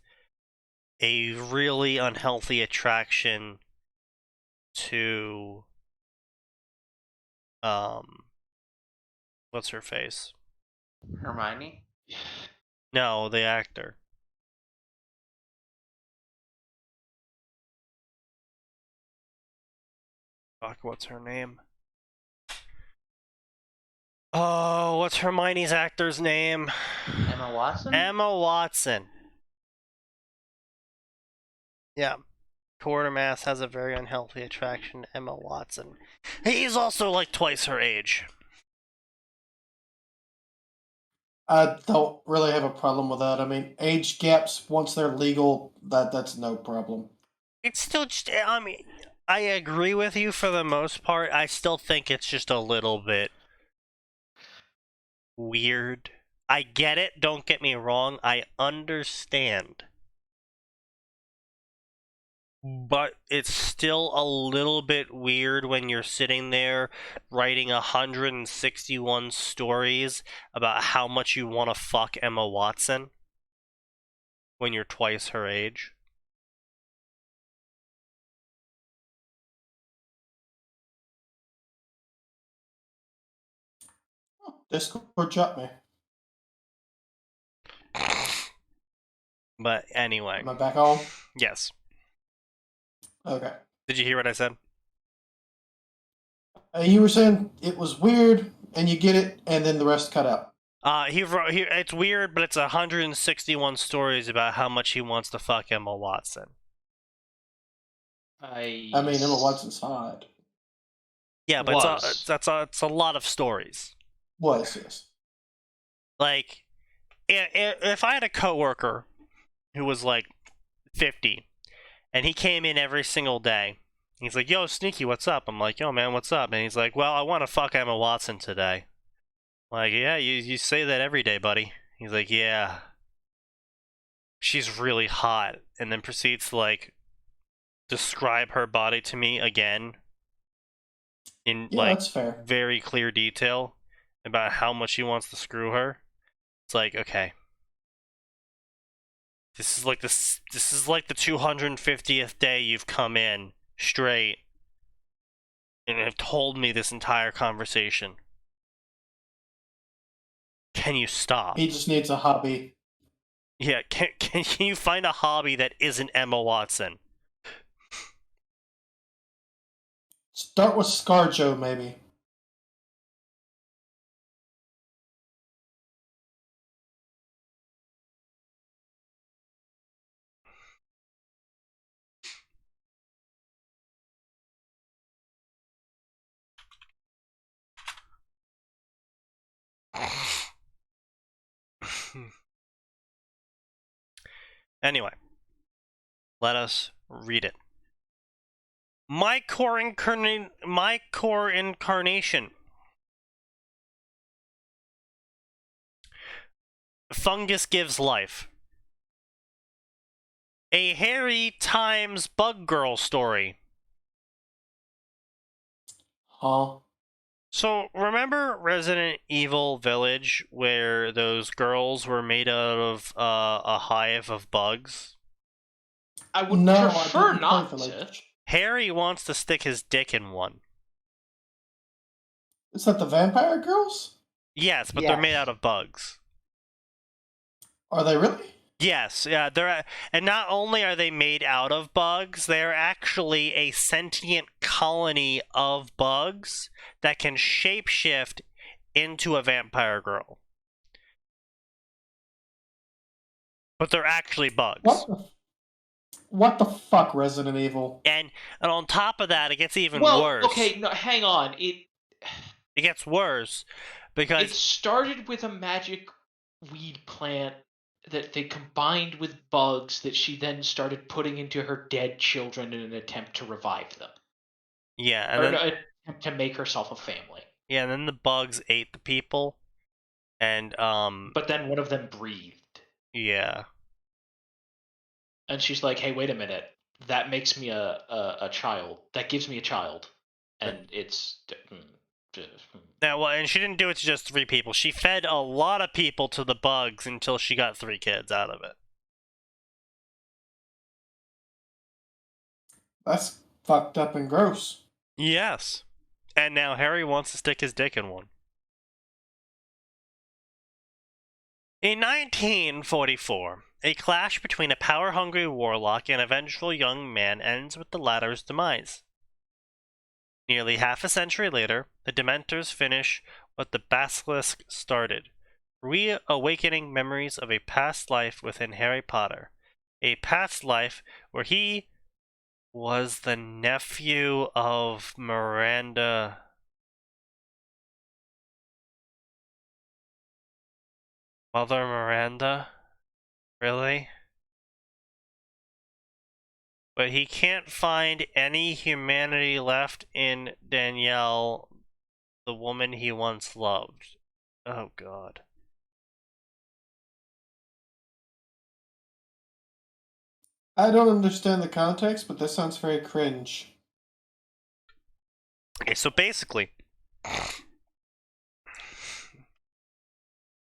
a really unhealthy attraction to what's her face? Hermione? No, the actor. Fuck, what's her name? Oh, what's Hermione's actor's name? Emma Watson? Emma Watson. Yeah. Quartermass has a very unhealthy attraction to Emma Watson. He's also like twice her age. I don't really have a problem with that. I mean, age gaps, once they're legal, that's no problem. It's still just, I mean, I agree with you for the most part. I still think it's just a little bit weird. I get it, don't get me wrong. I understand. But it's still a little bit weird when you're sitting there writing 161 stories about how much you want to fuck Emma Watson when you're twice her age. Discord dropped me. But anyway. Am I back on? Yes. Okay. Did you hear what I said? You were saying it was weird, and you get it, and then the rest cut out. It's weird, but it's 161 stories about how much he wants to fuck Emma Watson. I mean, Emma Watson's hot. Yeah, but it's a lot of stories. Was, yes. Like, if I had a coworker who was like 50, and he came in every single day, he's like, "Yo, Sneaky, what's up?" I'm like, "Yo, man, what's up?" And he's like, "Well, I want to fuck Emma Watson today." Like, yeah, you say that every day, buddy. He's like, "Yeah, she's really hot," and then proceeds to like describe her body to me again in that's fair. very clear detail about how much he wants to screw her. It's like, okay, this is like the 250th day you've come in straight and have told me this entire conversation. Can you stop? He just needs a hobby. Yeah, can you find a hobby that isn't Emma Watson? Start with ScarJo, maybe. Anyway, let us read it. My core incarnation. Fungus gives life. A Harry times Bug Girl story. Huh? So, remember Resident Evil Village, where those girls were made out of a hive of bugs? I would No, prefer I didn't not play to. Village. Harry wants to stick his dick in one. Is that the Vampire Girls? Yes, but they're made Yes. out of bugs. Are they really? Yes, yeah, and not only are they made out of bugs, they're actually a sentient colony of bugs that can shapeshift into a vampire girl. But they're actually bugs. What the fuck, Resident Evil? And on top of that, it gets even Well, worse. okay, no, hang on. It gets worse because It started with a magic weed plant that they combined with bugs that she then started putting into her dead children in an attempt to revive them. yeah, and Or then, no, attempt to make herself a family. yeah, and then the bugs ate the people, and But then one of them breathed. yeah. And she's like, hey, wait a minute. That makes me a child. That gives me a child. And it's... Now, well, and she didn't do it to just 3 people. She fed a lot of people to the bugs until she got 3 kids out of it. That's fucked up and gross. Yes. And now Harry wants to stick his dick in one. In 1944, a clash between a power-hungry warlock and a vengeful young man ends with the latter's demise. Nearly half a century later, the Dementors finish what the Basilisk started, reawakening memories of a past life within Harry Potter. A past life where he was the nephew of Miranda. Mother Miranda? Really? But he can't find any humanity left in Danielle, the woman he once loved. Oh, God. I don't understand the context, but this sounds very cringe. Okay, so basically,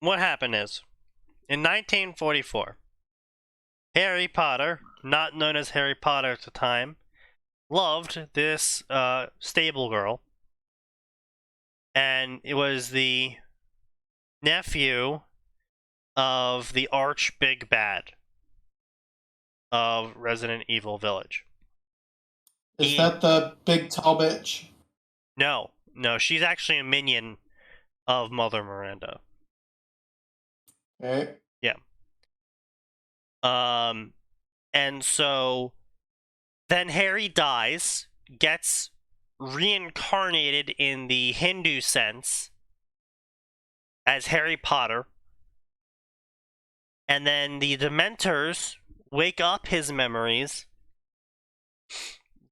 what happened is, in 1944, Harry Potter, not known as Harry Potter at the time, loved this stable girl, and it was the nephew of the arch big bad of Resident Evil Village. Is that the big tall bitch? No, she's actually a minion of Mother Miranda. Okay. Yeah. And so then Harry dies, gets reincarnated in the Hindu sense as Harry Potter, and then the Dementors wake up his memories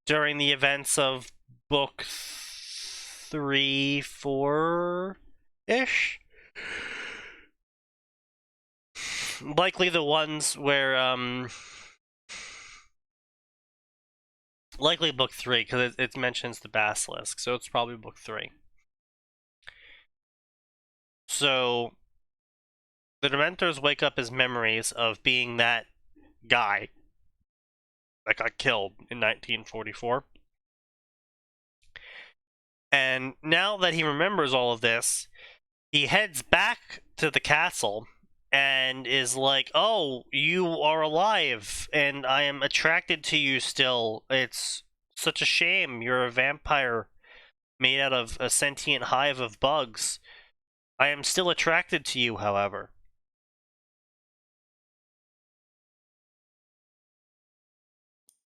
during the events of book 3, 4-ish. Likely the ones where, likely book 3, because it mentions the Basilisk, so it's probably book 3. So, the Dementors wake up as memories of being that guy that got killed in 1944. And now that he remembers all of this, he heads back to the castle and is like, oh, you are alive, and I am attracted to you still. It's such a shame. You're a vampire made out of a sentient hive of bugs. I am still attracted to you, however.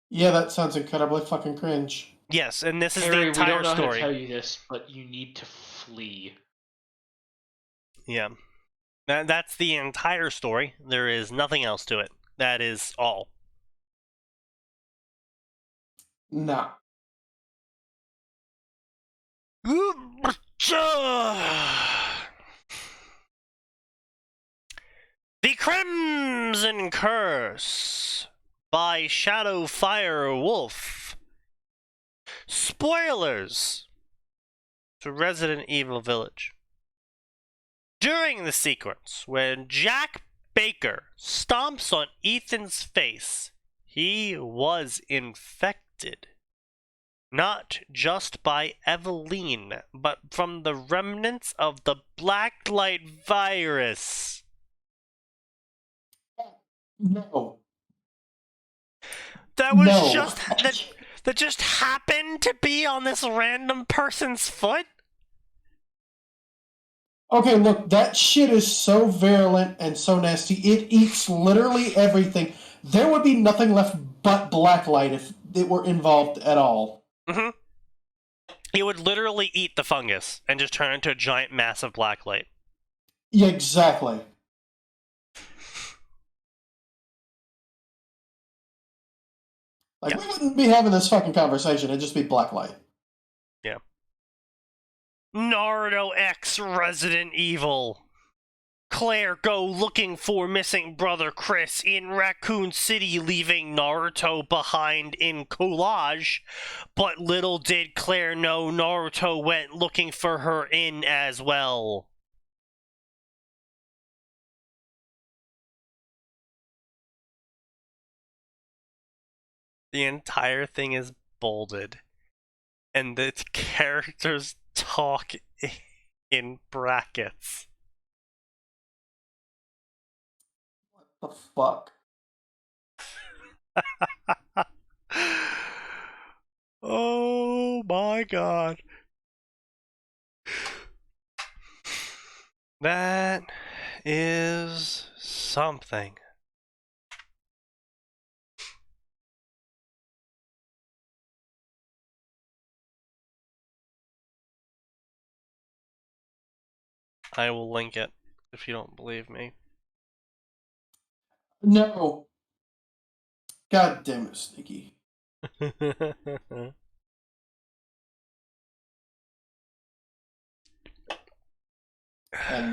Yeah, that sounds incredibly fucking cringe. Yes, and this is Harry, the entire we don't know story. how to tell you this, but you need to flee. Yeah. That's the entire story. There is nothing else to it. That is all. Nah. The Crimson Curse by Shadowfire Wolf. Spoilers to Resident Evil Village. During the sequence when Jack Baker stomps on Ethan's face, he was infected. Not just by Eveline, but from the remnants of the Blacklight virus. No. That was No. just that just happened to be on this random person's foot? Okay, look, that shit is so virulent and so nasty. It eats literally everything. There would be nothing left but blacklight if it were involved at all. Mm-hmm. It would literally eat the fungus and just turn into a giant mass of blacklight. Yeah, exactly. Like, we wouldn't be having this fucking conversation, it'd just be blacklight. Yeah. Naruto X Resident Evil. Claire go looking for missing brother Chris in Raccoon City, leaving Naruto behind in collage. But little did Claire know Naruto went looking for her in as well. The entire thing is bolded, and the characters talk in brackets. The fuck? Oh my god. That is something. I will link it if you don't believe me. No. God damn it, Sneaky. And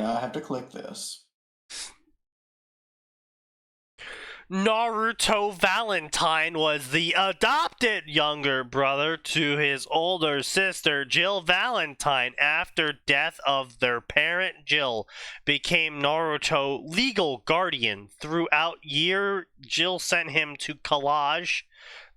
I have to click this. Naruto Valentine was the adopted younger brother to his older sister Jill Valentine. After death of their parent, Jill became Naruto legal guardian. Throughout year, Jill sent him to collage,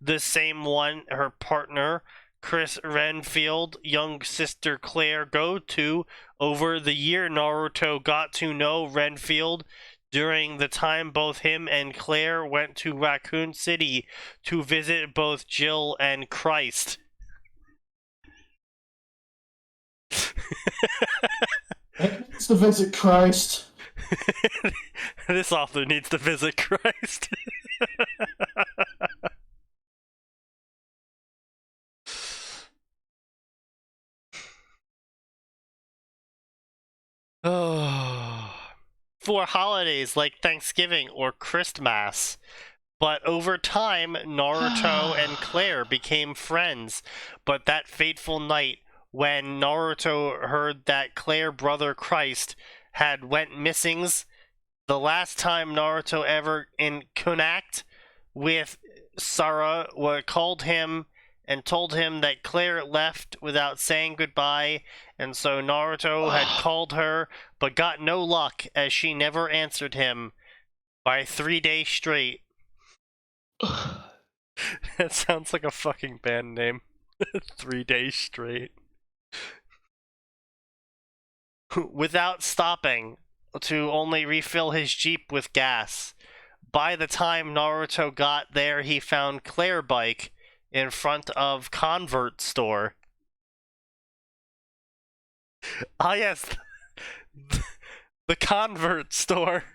the same one her partner Chris Renfield, young sister Claire go to. Over the year, Naruto got to know Renfield. During the time, both him and Claire went to Raccoon City to visit both Jill and Christ. It needs to visit Christ. This author needs to visit Christ. Oh. For holidays like Thanksgiving or Christmas. But over time, Naruto and Claire became friends. But that fateful night, when Naruto heard that Claire brother Christ had went missings, the last time Naruto ever in connect with Sarah called him and told him that Claire left without saying goodbye, and so Naruto had called her, but got no luck as she never answered him by 3 days straight. That sounds like a fucking band name. 3 days straight. Without stopping to only refill his Jeep with gas. By the time Naruto got there, he found Claire bike in front of Convert store. Ah yes, the Convert store.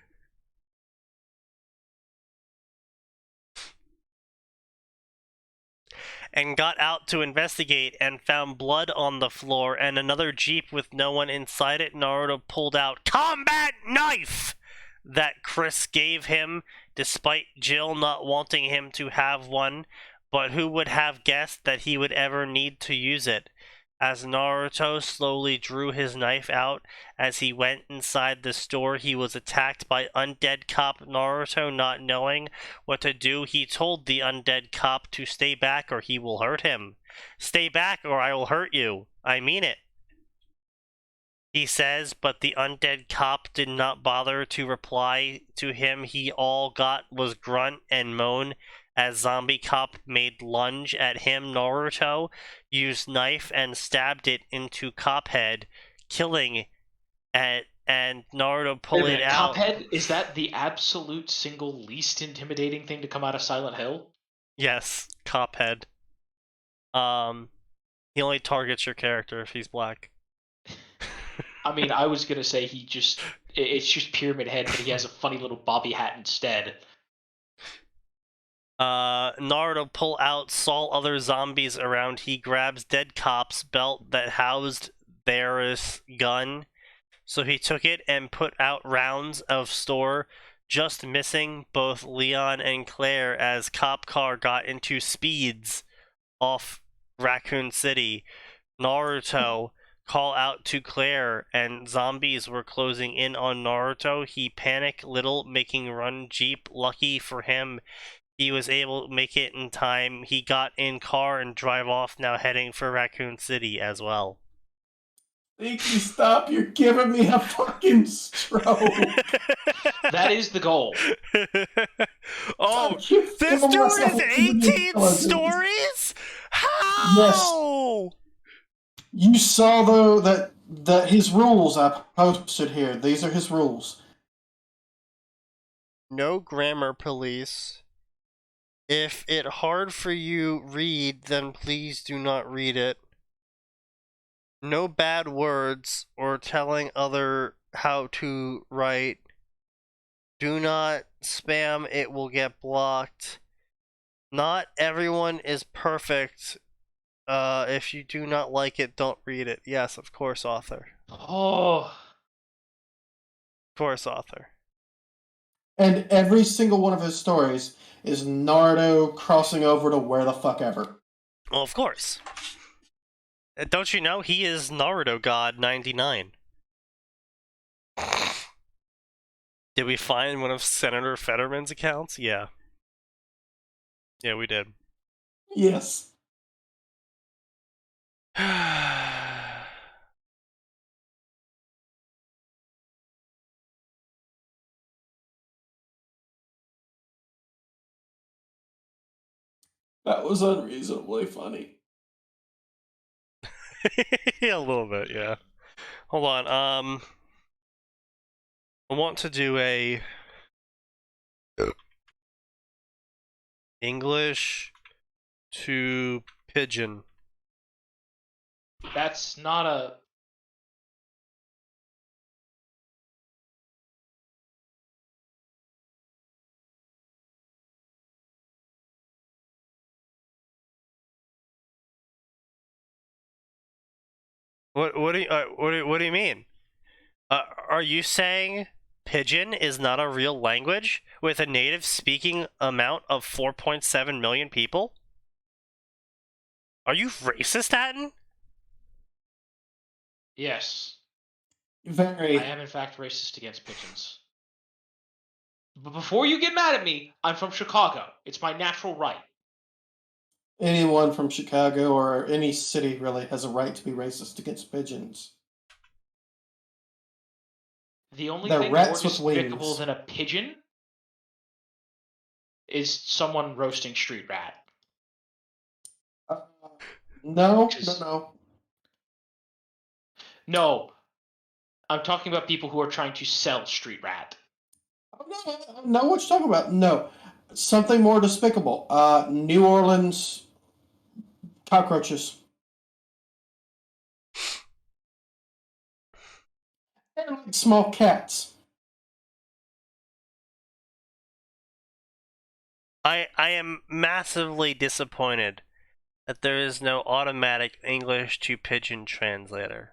And got out to investigate and found blood on the floor and another Jeep with no one inside it. Naruto pulled out combat knife that Chris gave him, despite Jill not wanting him to have one. But who would have guessed that he would ever need to use it? As Naruto slowly drew his knife out as he went inside the store, he was attacked by undead cop. Naruto, not knowing what to do, he told the undead cop to stay back or he will hurt him. Stay back or I will hurt you. I mean it, he says, but the undead cop did not bother to reply to him. He all got was grunt and moan as zombie cop made lunge at him. Naruto used knife and stabbed it into cop head, killing it and Naruto Wait pull a it minute, out. Cuphead, is that the absolute single least intimidating thing to come out of Silent Hill? Yes, Cophead. He only targets your character if he's black. I mean, I was gonna say it's just Pyramid Head, but he has a funny little bobby hat instead. Naruto pull out, saw other zombies around. He grabs dead cop's belt that housed Theris' gun. So he took it and put out rounds of store, just missing both Leon and Claire as cop car got into speeds off Raccoon City. Naruto call out to Claire and zombies were closing in on Naruto. He panicked little, making run jeep. Lucky for him, he was able to make it in time. He got in car and drive off, now heading for Raccoon City as well. Sneaky, stop! You're giving me a fucking stroke. That is the goal. Oh, You this feel dude myself is into the 18 intelligence. stories? How? You saw though that his rules I posted here. These are his rules. No grammar police. If it hard for you read, then please do not read it. No bad words or telling other how to write. Do not spam, it will get blocked. Not everyone is perfect. If you do not like it, don't read it. Yes, of course, author. Oh, Of course, author. And every single one of his stories is Naruto crossing over to where the fuck ever. Well, of course. Don't you know he is Naruto God 99? Did we find one of Senator Fetterman's accounts? Yeah. Yeah, we did. Yes. That was unreasonably funny. Yeah, a little bit, yeah. Hold on, I want to do a English to Pigeon. that's not a. What do you mean? Are you saying Pigeon is not a real language with a native speaking amount of 4.7 million people? Are you racist, Atin? Yes, Very. I am in fact racist against pigeons. But before you get mad at me, I'm from Chicago. It's my natural right. Anyone from Chicago or any city really has a right to be racist against pigeons. The only They're thing more rats with despicable wings. than a pigeon is someone roasting street rat. No. No, I'm talking about people who are trying to sell street rat. No, what you talking about? No. Something more despicable. New Orleans cockroaches. They're like small cats. I am massively disappointed that there is no automatic English to Pigeon translator.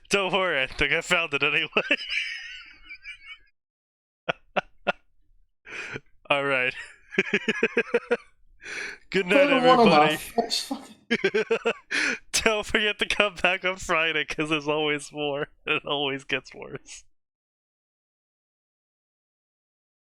Don't worry, I think I found it anyway. Alright. Good night, everybody. Don't forget to come back on Friday, because there's always more. It always gets worse.